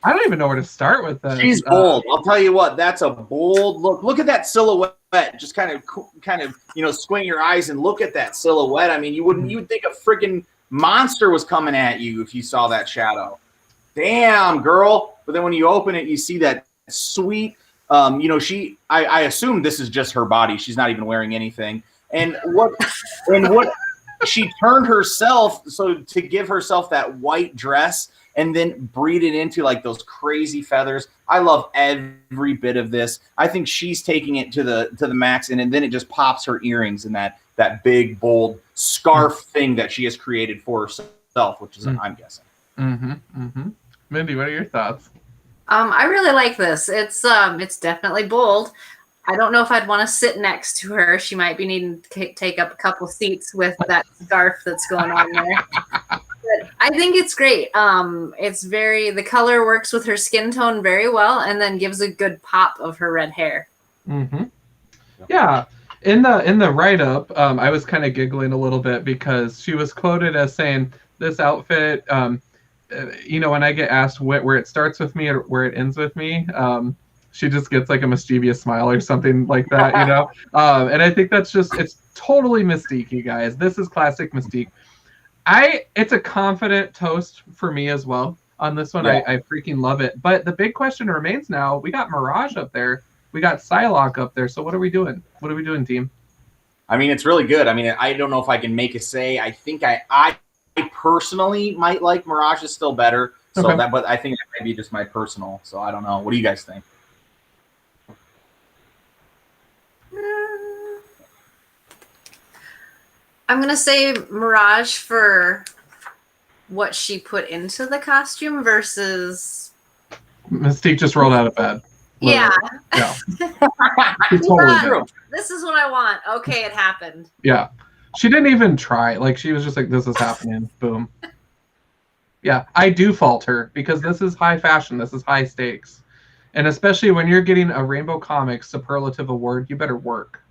Speaker 1: I don't even know where to start with this.
Speaker 2: She's bold. I'll tell you what, that's a bold look. Look at that silhouette. Just kind of squint your eyes and look at that silhouette. I mean, you would think a freaking monster was coming at you if you saw that shadow. Damn, girl. But then when you open it, you see that sweet I assume this is just her body. She's not even wearing anything. And what she turned herself so to give herself that white dress and then breed it into like those crazy feathers. I love every bit of this. I think she's taking it to the max, and then it just pops her earrings and that big bold scarf thing that she has created for herself, which is I'm guessing.
Speaker 1: Mindy, what are your thoughts?
Speaker 3: I really like this. It's definitely bold. I don't know if I'd want to sit next to her. She might be needing to take up a couple seats with that scarf that's going on there. But I think it's great. The color works with her skin tone very well, and then gives a good pop of her red hair.
Speaker 1: Yeah. In the write-up, I was kind of giggling a little bit because she was quoted as saying, this outfit, when I get asked where it starts with me or where it ends with me, she just gets like a mischievous smile or something like that, and I think it's totally Mystique, you guys. This is classic Mystique. It's a confident toast for me as well on this one. I freaking love it. But the big question remains now, we got Mirage up there. We got Psylocke up there. So what are we doing? What are we doing, team?
Speaker 2: I mean, it's really good. I mean, I don't know if I can make a say. I think I personally might like Mirage is still better. So
Speaker 1: Okay.
Speaker 2: but I think that might be just my personal. So I don't know. What do you guys think?
Speaker 3: I'm going to say Mirage for what she put into the costume versus...
Speaker 1: Mystique just rolled out of bed.
Speaker 3: Yeah.
Speaker 1: Totally did.
Speaker 3: This is what I want. Okay, it happened.
Speaker 1: Yeah. She didn't even try. Like, she was just like, this is happening. Boom. Yeah, I do fault her because this is high fashion. This is high stakes. And especially when you're getting a Rainbow Comics superlative award, you better work.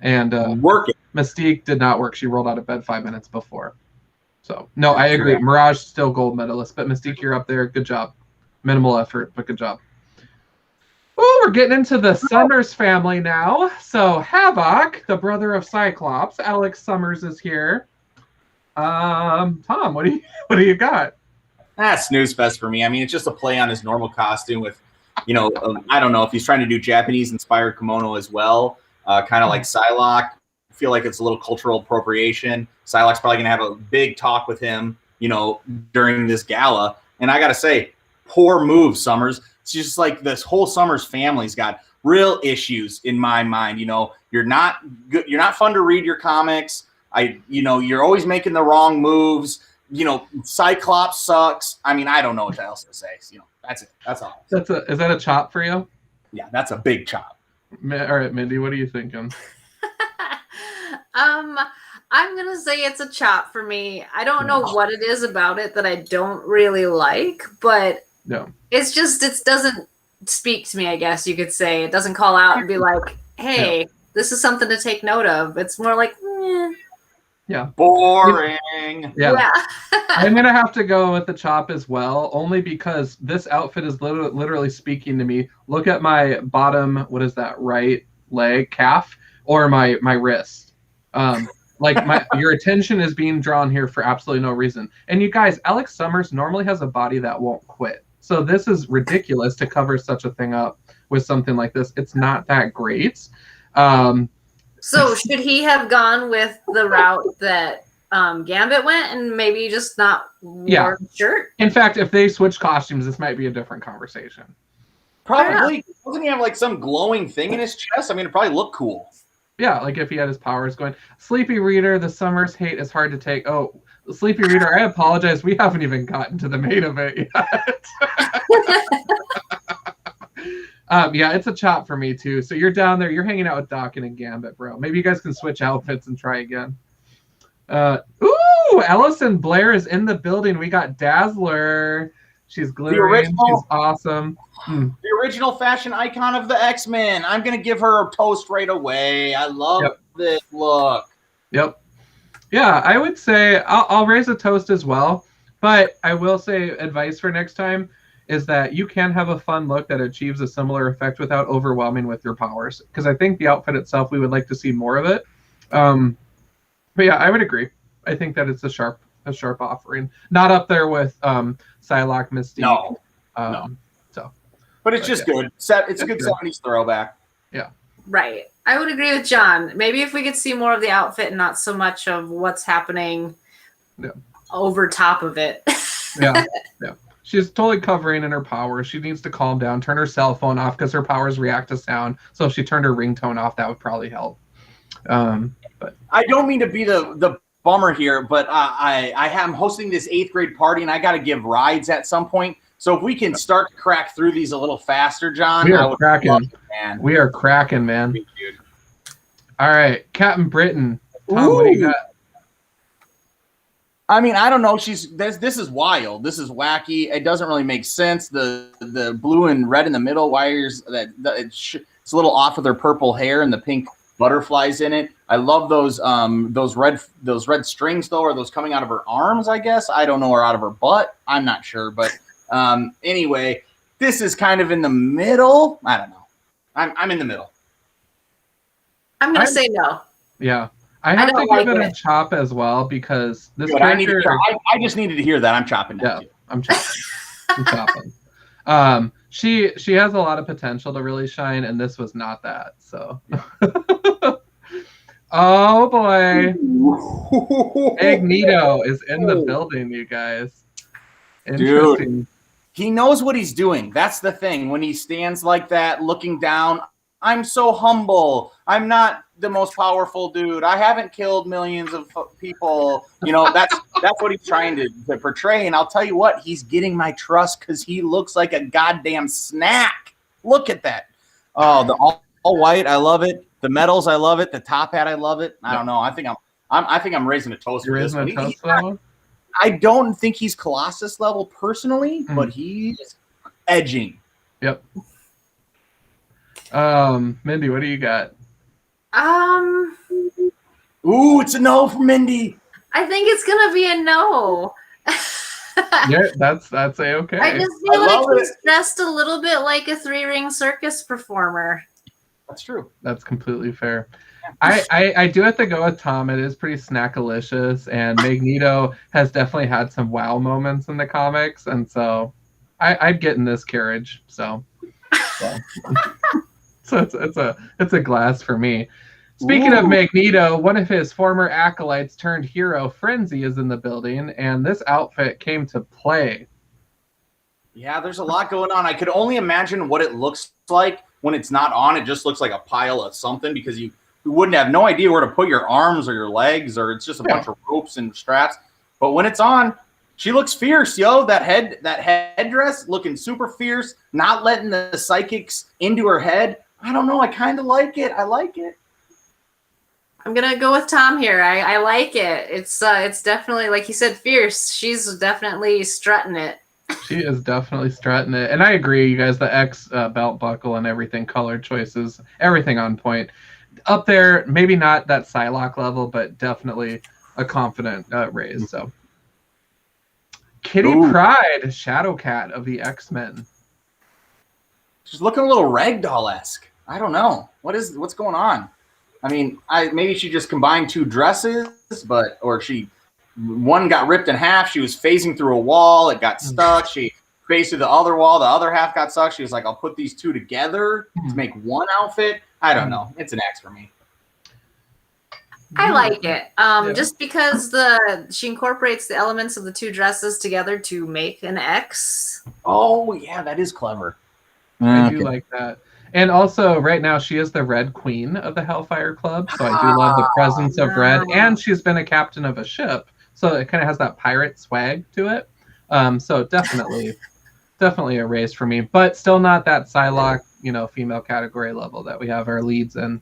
Speaker 1: And
Speaker 2: Work it.
Speaker 1: Mystique did not work. She rolled out of bed 5 minutes before. So, no, I agree. Mirage still gold medalist, but Mystique, you're up there. Good job. Minimal effort, but good job. Oh, we're getting into the Summers family now. So Havoc, the brother of Cyclops, Alex Summers is here. Tom, what do you got?
Speaker 2: Snooze fest for me. I mean, it's just a play on his normal costume with, I don't know if he's trying to do Japanese inspired kimono as well, kind of like Psylocke. I feel like it's a little cultural appropriation. Psylocke's probably gonna have a big talk with him, during this gala. And I gotta say, poor move, Summers. It's just like this whole Summers family's got real issues in my mind. You're not good. You're not fun to read your comics. You're always making the wrong moves. Cyclops sucks. I mean, I don't know what else to say. That's it. That's all.
Speaker 1: Is that a chop for you?
Speaker 2: Yeah, that's a big chop.
Speaker 1: All right, Mindy, what are you thinking?
Speaker 3: I'm gonna say it's a chop for me. I don't know what it is about it that I don't really like, but it doesn't speak to me, I guess you could say. It doesn't call out and be like, hey, this is something to take note of. It's more like,
Speaker 1: yeah,
Speaker 2: boring.
Speaker 1: Yeah. I'm going to have to go with the chop as well, only because this outfit is literally speaking to me. Look at my bottom, what is that, right leg, calf, or my wrist. Your attention is being drawn here for absolutely no reason. And you guys, Alex Summers normally has a body that won't quit. So this is ridiculous to cover such a thing up with something like this. It's not that great.
Speaker 3: So should he have gone with the route that Gambit went, and maybe just not wore a shirt.
Speaker 1: In fact, if they switch costumes, this might be a different conversation.
Speaker 2: Probably. Doesn't he have like some glowing thing in his chest? I mean, it probably look cool.
Speaker 1: Yeah, like if he had his powers going. Sleepy Reader, the summer's hate is hard to take. Oh, Sleepy Reader, I apologize. We haven't even gotten to the main of it yet. Yeah, it's a chop for me too. So you're down there, you're hanging out with Dawkins and Gambit, bro. Maybe you guys can switch outfits and try again. Ooh, Allison Blair is in the building. We got Dazzler. She's glittering. She's awesome.
Speaker 2: The original fashion icon of the X-Men. I'm going to give her a toast right away. I love this look.
Speaker 1: Yep. Yeah, I would say I'll raise a toast as well. But I will say advice for next time is that you can have a fun look that achieves a similar effect without overwhelming with your powers. Because I think the outfit itself, we would like to see more of it. But yeah, I would agree. I think that it's a sharp offering. Not up there with Psylocke, Mystique.
Speaker 2: No. But it's just good. It's a good 70s throwback.
Speaker 1: Yeah.
Speaker 3: Right. I would agree with John. Maybe if we could see more of the outfit and not so much of what's happening over top of it.
Speaker 1: Yeah. She's totally covering in her powers. She needs to calm down, turn her cell phone off because her powers react to sound. So if she turned her ringtone off, that would probably help. But
Speaker 2: I don't mean to be the bummer here, but I am hosting this 8th grade party, and I got to give rides at some point. So if we can start to crack through these a little faster, John,
Speaker 1: we are cracking. Man. We are cracking, man. Dude. All right, Captain Britain. Tom, what do you got?
Speaker 2: I mean, I don't know. This is wild. This is wacky. It doesn't really make sense. The blue and red in the middle wires it's a little off of their purple hair and the pink butterflies in it. I love those red strings though. Are those coming out of her arms? I guess I don't know, or out of her butt. I'm not sure, but anyway, this is kind of in the middle. I don't know. I'm in the middle.
Speaker 3: I'm gonna say no.
Speaker 1: Yeah. I have to give it a chop as well because this character.
Speaker 2: I just needed to hear that. I'm chopping now.
Speaker 1: Yeah, I'm chopping. I'm chopping. She has a lot of potential to really shine, and this was not that. So. Oh boy, Magneto is in the building, you guys. Interesting.
Speaker 2: Dude, he knows what he's doing. That's the thing. When he stands like that, looking down, I'm so humble. I'm not the most powerful dude. I haven't killed millions of people. You know, that's what he's trying to portray. And I'll tell you what, he's getting my trust because he looks like a goddamn snack. Look at that. Oh, the all white, I love it. The medals, I love it. The top hat, I love it. I don't know. I think I'm raising a toast for this one. I don't think he's Colossus level personally, but he's edging.
Speaker 1: Yep. Mindy, what do you got?
Speaker 2: Ooh, it's a no for Mindy.
Speaker 3: I think it's gonna be a no.
Speaker 1: Yeah, that's a-okay.
Speaker 3: I just feel like he's dressed a little bit like a 3-ring circus performer.
Speaker 2: That's true.
Speaker 1: That's completely fair. I do have to go with Tom. It is pretty snackalicious, and Magneto has definitely had some wow moments in the comics, and so I'd get in this carriage. So it's a glass for me. Speaking of Magneto, one of his former acolytes turned hero, Frenzy, is in the building, and this outfit came to play.
Speaker 2: Yeah, there's a lot going on. I could only imagine what it looks like when it's not on. It just looks like a pile of something because you wouldn't have no idea where to put your arms or your legs, or it's just a bunch of ropes and straps. But when it's on, she looks fierce, yo. That headdress looking super fierce, not letting the psychics into her head. I don't know. I kind of like it. I like it.
Speaker 3: I'm gonna go with Tom here. I like it. It's definitely, like you said, fierce. She's definitely strutting it.
Speaker 1: She is definitely strutting it, and I agree, you guys. The X belt buckle and everything, color choices, everything on point. Up there, maybe not that Psylocke level, but definitely a confident raise. So, Kitty Pryde, Shadowcat of the X-Men.
Speaker 2: She's looking a little ragdoll-esque. I don't know what's going on. I mean, maybe she just combined two dresses, or one got ripped in half. She was phasing through a wall. It got stuck. She phased through the other wall. The other half got stuck. She was like, I'll put these two together to make one outfit. I don't know. It's an X for me.
Speaker 3: I like it. Just because she incorporates the elements of the two dresses together to make an X.
Speaker 2: Oh yeah, that is clever.
Speaker 1: I do like that. And also, right now, she is the Red Queen of the Hellfire Club, so I do love the presence of red. And she's been a captain of a ship, so it kind of has that pirate swag to it. So definitely a raise for me, but still not that Psylocke, female category level that we have our leads in.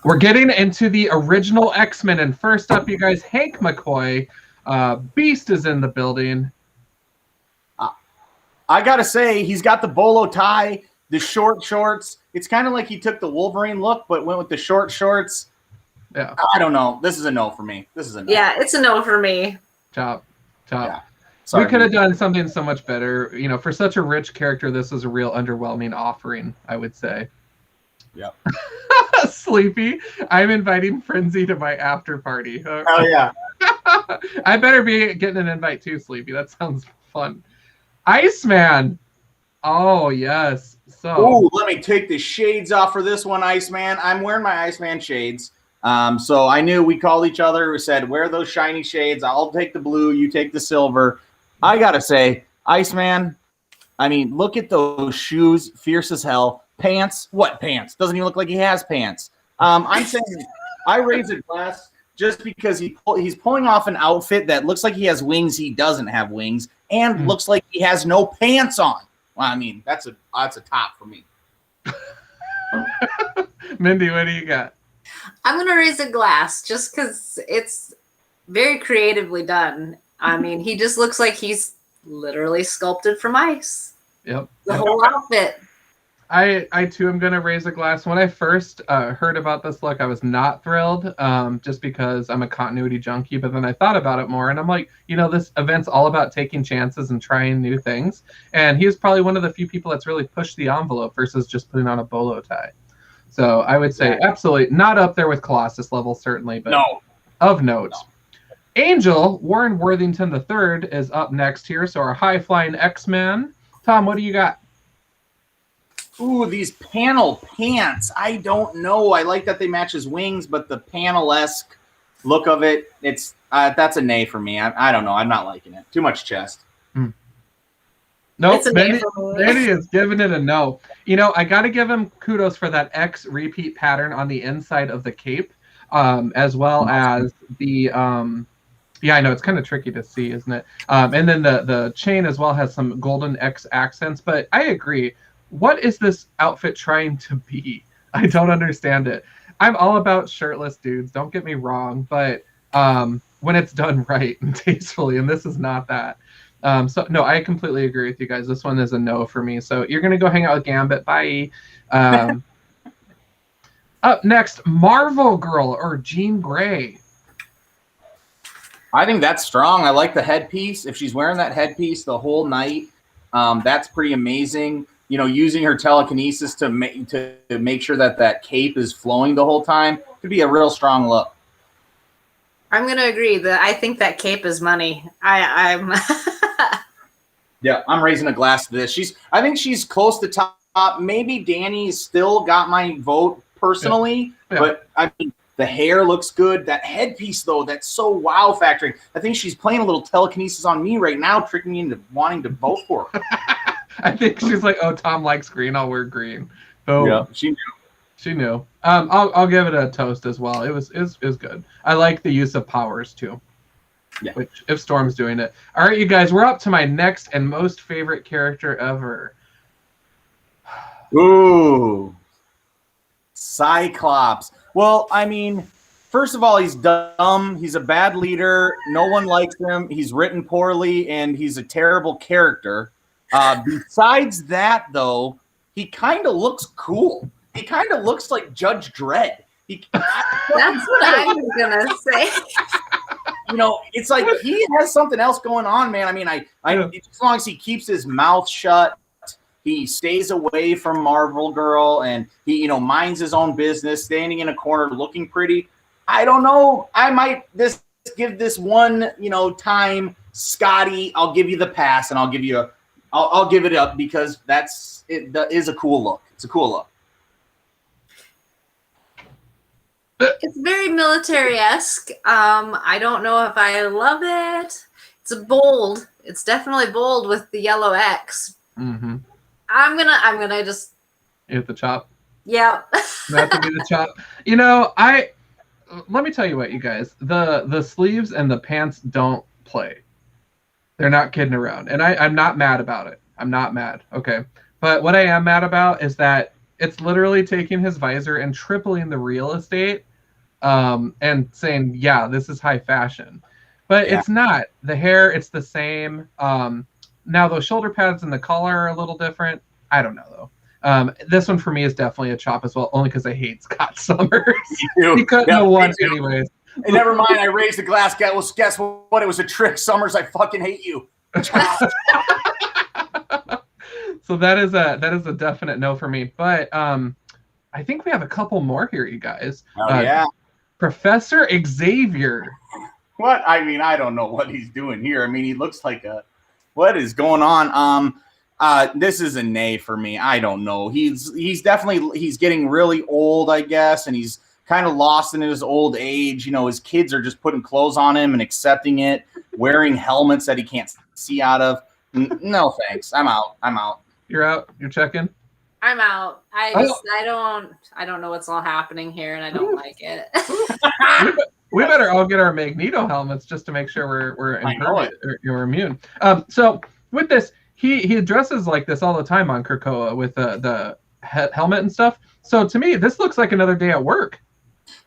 Speaker 1: We're getting into the original X-Men, and first up, you guys, Hank McCoy. Beast is in the building.
Speaker 2: I gotta say, he's got the bolo tie, the short shorts. It's kind of like he took the Wolverine look, but went with the short shorts.
Speaker 1: Yeah.
Speaker 2: I don't know. This is a no for me. This is a no.
Speaker 3: Yeah, it's a no for me.
Speaker 1: Chop.
Speaker 2: Yeah. Sorry,
Speaker 1: we could have done something so much better. For such a rich character, this is a real underwhelming offering, I would say.
Speaker 2: Yep.
Speaker 1: Sleepy, I'm inviting Frenzy to my after party.
Speaker 2: Oh yeah.
Speaker 1: I better be getting an invite too, Sleepy. That sounds fun. Iceman. Oh yes. So
Speaker 2: let me take the shades off for this one, Iceman. I'm wearing my Iceman shades. So I knew we called each other. We said, wear those shiny shades. I'll take the blue. You take the silver. I gotta say, Iceman. I mean, look at those shoes. Fierce as hell. Pants? What pants? Doesn't even look like he has pants. I'm saying I raise a glass just because he's pulling off an outfit that looks like he has wings. He doesn't have wings, and looks like he has no pants on. Well, I mean, that's a top for me.
Speaker 1: Mindy, what do you got?
Speaker 3: I'm gonna raise a glass just because it's very creatively done. I mean, he just looks like he's literally sculpted from ice.
Speaker 1: Yep.
Speaker 3: The whole outfit.
Speaker 1: I too am going to raise a glass. When I first heard about this look, I was not thrilled, just because I'm a continuity junkie. But then I thought about it more, and I'm like, this event's all about taking chances and trying new things. And he's probably one of the few people that's really pushed the envelope versus just putting on a bolo tie. So I would say absolutely not up there with Colossus level, certainly, but of note. No. Angel, Warren Worthington III, is up next here. So our high-flying X-Men. Tom, what do you got?
Speaker 2: Ooh, these panel pants. I don't know. I like that they match his wings, but the panel-esque look of it, it's that's a nay for me. I don't know. I'm not liking it. Too much chest.
Speaker 1: Nope, Mandy is giving it a no. I got to give him kudos for that X repeat pattern on the inside of the cape, as well as the yeah, I know it's kind of tricky to see, isn't it? And then the chain as well has some golden X accents. But I agree. What is this outfit trying to be? I don't understand it. I'm all about shirtless dudes. Don't get me wrong, but when it's done right and tastefully, and this is not that. So no, I completely agree with you guys. This one is a no for me. So you're gonna go hang out with Gambit. Bye. Up next, Marvel Girl or Jean Grey.
Speaker 2: I think that's strong. I like the headpiece. If she's wearing that headpiece the whole night, that's pretty amazing. Using her telekinesis to make sure that cape is flowing the whole time could be a real strong look.
Speaker 3: I'm gonna agree that I think that cape is money. I'm
Speaker 2: Yeah, I'm raising a glass to this. I think she's close to top. Maybe Danny's still got my vote personally, but I mean the hair looks good. That headpiece though, that's so wow factoring. I think she's playing a little telekinesis on me right now, tricking me into wanting to vote for her.
Speaker 1: I think she's like, oh, Tom likes green, I'll wear green. Oh,
Speaker 2: yeah, she knew.
Speaker 1: She knew. I'll give it a toast as well. It was good. I like the use of powers too.
Speaker 2: Yeah.
Speaker 1: Which, if Storm's doing it. All right, you guys, we're up to my next and most favorite character ever.
Speaker 2: Ooh, Cyclops. Well, I mean, first of all, he's dumb. He's a bad leader. No one likes him. He's written poorly, and he's a terrible character. Besides that, though, he kind of looks cool. He kind of looks like Judge Dredd.
Speaker 3: That's what I was gonna say.
Speaker 2: It's like he has something else going on, man. I mean, as long as he keeps his mouth shut, he stays away from Marvel Girl, and he, minds his own business, standing in a corner looking pretty. I don't know. I might give this one, time, Scotty. I'll give you the pass, and I'll give it up because that is a cool look. It's a cool look.
Speaker 3: It's very military-esque. I don't know if I love it. It's bold. It's definitely bold with the yellow X.
Speaker 1: Mm-hmm.
Speaker 3: I'm gonna just
Speaker 1: hit the chop.
Speaker 3: Yeah.
Speaker 1: That to be the chop. Let me tell you what, you guys. The sleeves and the pants don't play. They're not kidding around, and I'm not mad about it. I'm not mad. Okay, but what I am mad about is that it's literally taking his visor and tripling the real estate, and saying, yeah, this is high fashion. But it's not. The hair, it's the same. Now, those shoulder pads and the collar are a little different. I don't know, though. This one for me is definitely a chop as well, only because I hate Scott Summers. He couldn't have won anyways.
Speaker 2: Hey, never mind. I raised the glass. Guess what? It was a trick. Summers, I fucking hate you.
Speaker 1: So that is a definite no for me. But I think we have a couple more here, you guys.
Speaker 2: Oh, yeah.
Speaker 1: Professor Xavier.
Speaker 2: What? I mean, I don't know what he's doing here. I mean, he looks like what is going on? This is a nay for me. I don't know. He's definitely getting really old, I guess, and he's kind of lost in his old age. You know, his kids are just putting clothes on him and accepting it, wearing helmets that he can't see out of. No, thanks. I'm out.
Speaker 1: You're out? You're checking?
Speaker 3: I'm out. I don't know what's all happening here, and I don't like it.
Speaker 1: We better all get our Magneto helmets just to make sure we're immune. So with this, he dresses like this all the time on Krakoa with the helmet and stuff. So to me, this looks like another day at work.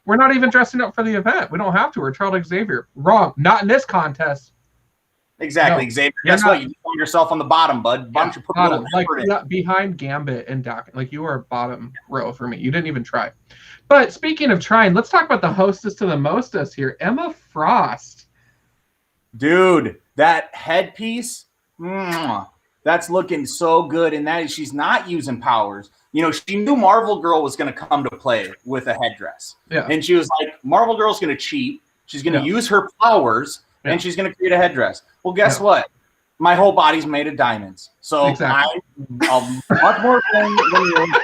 Speaker 1: We're not even dressing up for the event. We don't have to. We're Charles Xavier. Wrong. Not in this contest.
Speaker 2: Exactly, no. Xavier. Guess what? You found yourself on the bottom, bud. Why don't you put
Speaker 1: bottom, like behind Gambit and Doc. Like you are bottom row for me. You didn't even try. But speaking of trying, let's talk about the hostess to the mostess here, Emma Frost.
Speaker 2: Dude, that headpiece, that's looking so good. And that is, she's not using powers. You know, she knew Marvel Girl was going to come to play with a headdress. Yeah. And she was like, Marvel Girl's going to cheat. She's going to use her powers, and she's going to create a headdress. Well, guess what? My whole body's made of diamonds. So I'm much more than you.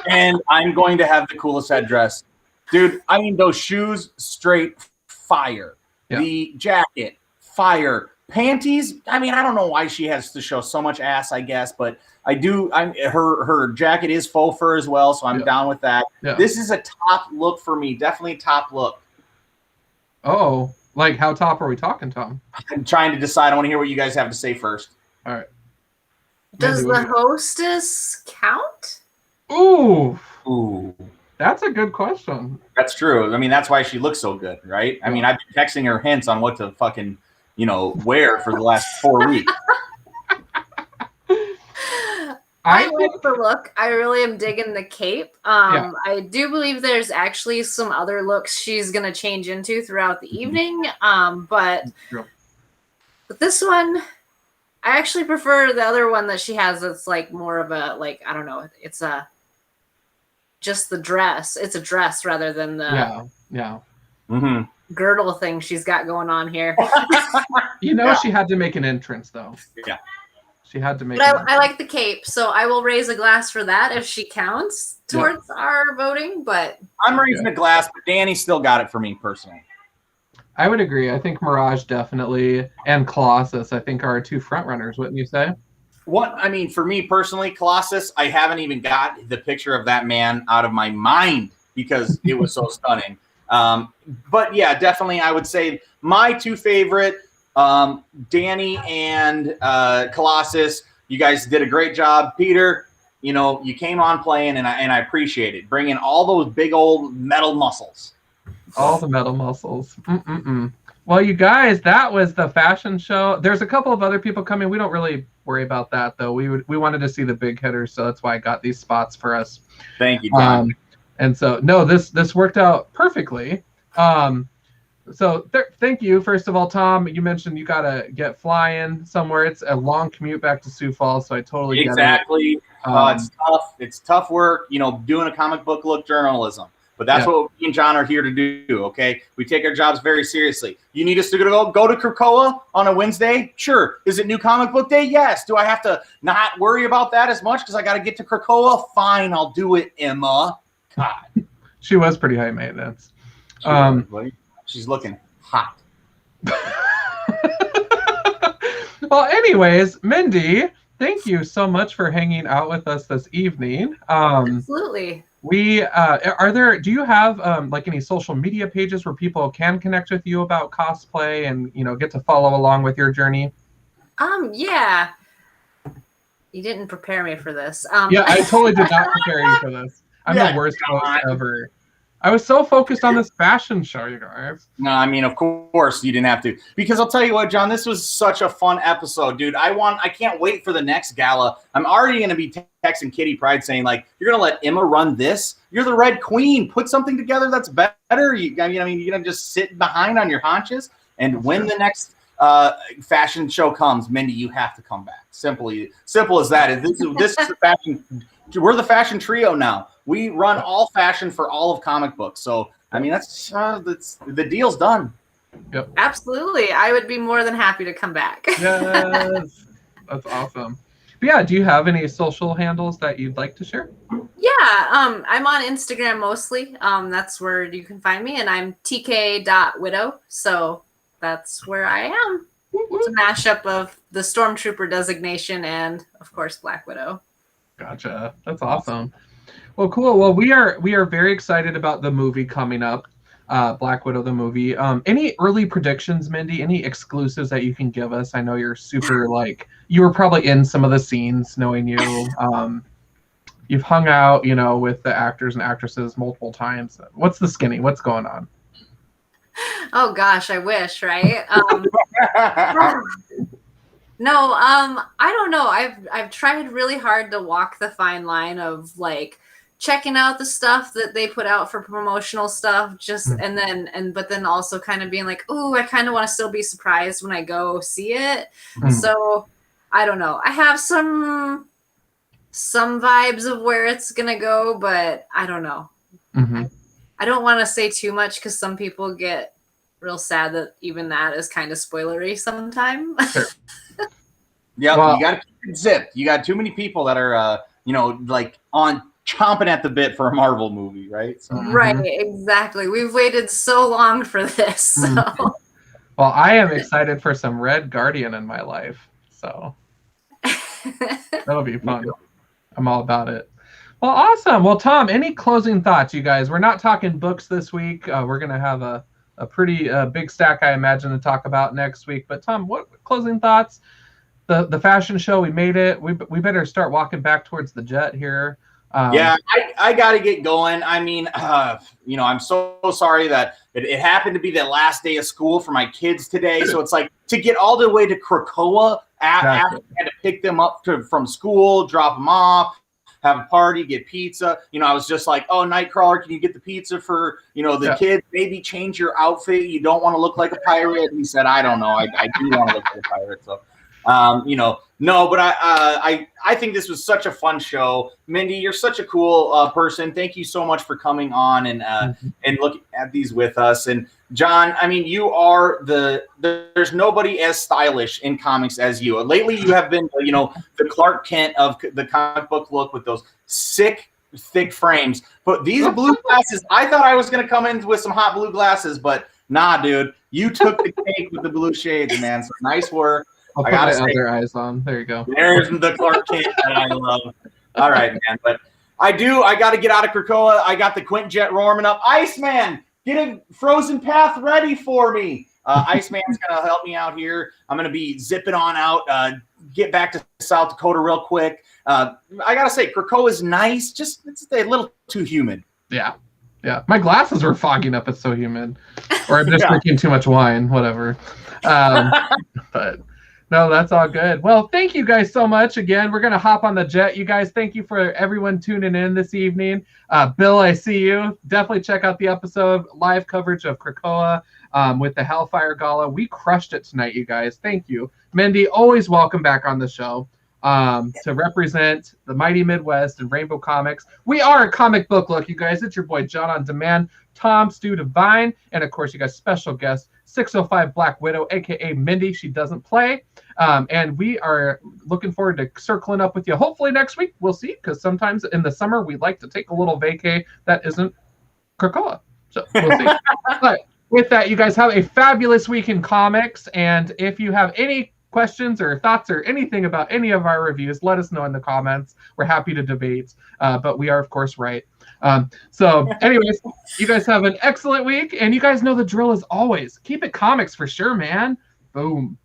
Speaker 2: And I'm going to have the coolest headdress. Dude, I mean, those shoes, straight fire. Yeah. The jacket, fire. Panties, I mean, I don't know why she has to show so much ass, I guess, but I do. Her jacket is faux fur as well, so I'm down with that. Yeah. This is a top look for me. Definitely a top look.
Speaker 1: Oh, like how top are we talking, Tom?
Speaker 2: I'm trying to decide. I want to hear what you guys have to say first.
Speaker 1: All right.
Speaker 3: Does the hostess count?
Speaker 1: Ooh. That's a good question.
Speaker 2: That's true. I mean, that's why she looks so good, right? I mean, I've been texting her hints on what to fucking, wear for the last 4 weeks.
Speaker 3: I like the look. I really am digging the cape. I do believe there's actually some other looks she's going to change into throughout the evening. But this one, I actually prefer the other one that she has. It's like more of a, like, I don't know. It's just the dress. It's a dress rather than the girdle thing she's got going on here.
Speaker 1: She had to make an entrance, though. Yeah. She had to make.
Speaker 3: But I like the cape, so I will raise a glass for that if she counts towards our voting. But
Speaker 2: I'm raising a glass, but Danny still got it for me personally.
Speaker 1: I would agree. I think Mirage definitely and Colossus, I think, are our two front runners. Wouldn't you say?
Speaker 2: For me personally, Colossus, I haven't even got the picture of that man out of my mind because it was so stunning. But yeah, definitely, I would say my two favorite. Danny and Colossus, you guys did a great job. Peter, you came on playing, and I appreciate it. Bringing all those big old metal muscles.
Speaker 1: All the metal muscles. Well, you guys, that was the fashion show. There's a couple of other people coming. We don't really worry about that, though. We wanted to see the big hitters, so that's why I got these spots for us.
Speaker 2: Thank you, John.
Speaker 1: And so, no, this worked out perfectly. So thank you. First of all, Tom, you mentioned you got to get flying somewhere. It's a long commute back to Sioux Falls, so I totally get it.
Speaker 2: Exactly. It's tough. It's tough work, doing a comic book look journalism. But that's what me and John are here to do, okay? We take our jobs very seriously. You need us to go to Krakoa on a Wednesday? Sure. Is it New Comic Book Day? Yes. Do I have to not worry about that as much because I got to get to Krakoa? Fine, I'll do it, Emma. God.
Speaker 1: She was pretty high maintenance.
Speaker 2: She's looking hot.
Speaker 1: Well, anyways, Mindy, thank you so much for hanging out with us this evening.
Speaker 3: Absolutely.
Speaker 1: Do you have like any social media pages where people can connect with you about cosplay and, get to follow along with your journey?
Speaker 3: Yeah. You didn't prepare me for this.
Speaker 1: Yeah, I totally did not prepare you for this. I'm the worst host ever. I was so focused on this fashion show, you guys.
Speaker 2: No, I mean, of course you didn't have to. Because I'll tell you what, John, this was such a fun episode, dude. I can't wait for the next gala. I'm already going to be texting Kitty Pryde saying, like, you're going to let Emma run this? You're the Red Queen. Put something together that's better. You're going to just sit behind on your haunches. And when the next fashion show comes, Mindy, you have to come back. Simple as that. This is the fashion. We're the fashion trio now. We run all fashion for all of comic books. So, I mean, that's the deal's done.
Speaker 1: Yep.
Speaker 3: Absolutely. I would be more than happy to come back.
Speaker 1: Yes. That's awesome. But yeah, do you have any social handles that you'd like to share?
Speaker 3: Yeah, I'm on Instagram mostly. That's where you can find me, and I'm tk.widow. So that's where I am. It's a mashup of the Stormtrooper designation and, of course, Black Widow.
Speaker 1: Gotcha. That's awesome. Well, cool. Well, we are very excited about the movie coming up, Black Widow, the movie. Any early predictions, Mindy? Any exclusives that you can give us? I know you're super, you were probably in some of the scenes, knowing you. You've hung out, with the actors and actresses multiple times. What's the skinny? What's going on?
Speaker 3: Oh gosh, I wish, right? No, I don't know. I've tried really hard to walk the fine line of checking out the stuff that they put out for promotional stuff, but then also kind of being like, oh, I kind of want to still be surprised when I go see it. So I don't know. I have some vibes of where it's gonna go, but I don't know. I don't want to say too much because some people get real sad that even that is kind of spoilery sometimes.
Speaker 1: Sure.
Speaker 2: Yeah, well, you got to keep it zipped. You got too many people that are, on chomping at the bit for a Marvel movie, right? So.
Speaker 3: Right, exactly. We've waited so long for this. So.
Speaker 1: Well, I am excited for some Red Guardian in my life, so that'll be fun. I'm all about it. Well, awesome. Well, Tom, any closing thoughts, you guys? We're not talking books this week. We're going to have a pretty big stack, I imagine, to talk about next week. But, Tom, what closing thoughts? The fashion show, we made it. We better start walking back towards the jet here.
Speaker 2: Yeah, I got to get going. I mean, I'm so sorry that it happened to be the last day of school for my kids today. So it's like to get all the way to Krakoa after I had to pick them up from school, drop them off, have a party, get pizza. I was just like, oh, Nightcrawler, can you get the pizza for, the kids? Maybe change your outfit. You don't want to look like a pirate. And he said, I don't know. I do want to look like a pirate. So, no, but I think this was such a fun show. Mindy, you're such a cool person. Thank you so much for coming on and looking at these with us. And John, I mean, you are there's nobody as stylish in comics as you. Lately, you have been, the Clark Kent of the comic book look with those sick, thick frames. But these blue glasses, I thought I was going to come in with some hot blue glasses, but nah, dude, you took the cake with the blue shades, man. So nice work.
Speaker 1: I'll put my other eyes on. There you go.
Speaker 2: There's the Clark Kent that I love. All right, man. But I got to get out of Krakoa. I got the Quintjet warming up. Iceman, get a frozen path ready for me. Iceman's going to help me out here. I'm going to be zipping on out, get back to South Dakota real quick. I got to say, Krakoa is nice. Just it's a little too humid.
Speaker 1: Yeah. Yeah. My glasses were fogging up. It's so humid. Or I'm just drinking too much wine, whatever. But... no, that's all good. Well, thank you guys so much. Again, we're going to hop on the jet. You guys, thank you for everyone tuning in this evening. Bill, I see you. Definitely check out the episode, live coverage of Krakoa with the Hellfire Gala. We crushed it tonight, you guys. Thank you. Mindy, always welcome back on the show to represent the mighty Midwest and Rainbow Comics. We are a comic book look, you guys. It's your boy, John on Demand, Tom, Stu Divine, and, of course, you guys, special guest, 605 Black Widow, a.k.a. Mindy. She doesn't play. And we are looking forward to circling up with you hopefully next week. We'll see, because sometimes in the summer we like to take a little vacay that isn't Krakoa. So So we'll see. But with that, you guys have a fabulous week in comics. And if you have any questions or thoughts or anything about any of our reviews, let us know in the comments. We're happy to debate. But we are, of course, right. So anyways, you guys have an excellent week. And you guys know the drill as always. Keep it comics for sure, man. Boom.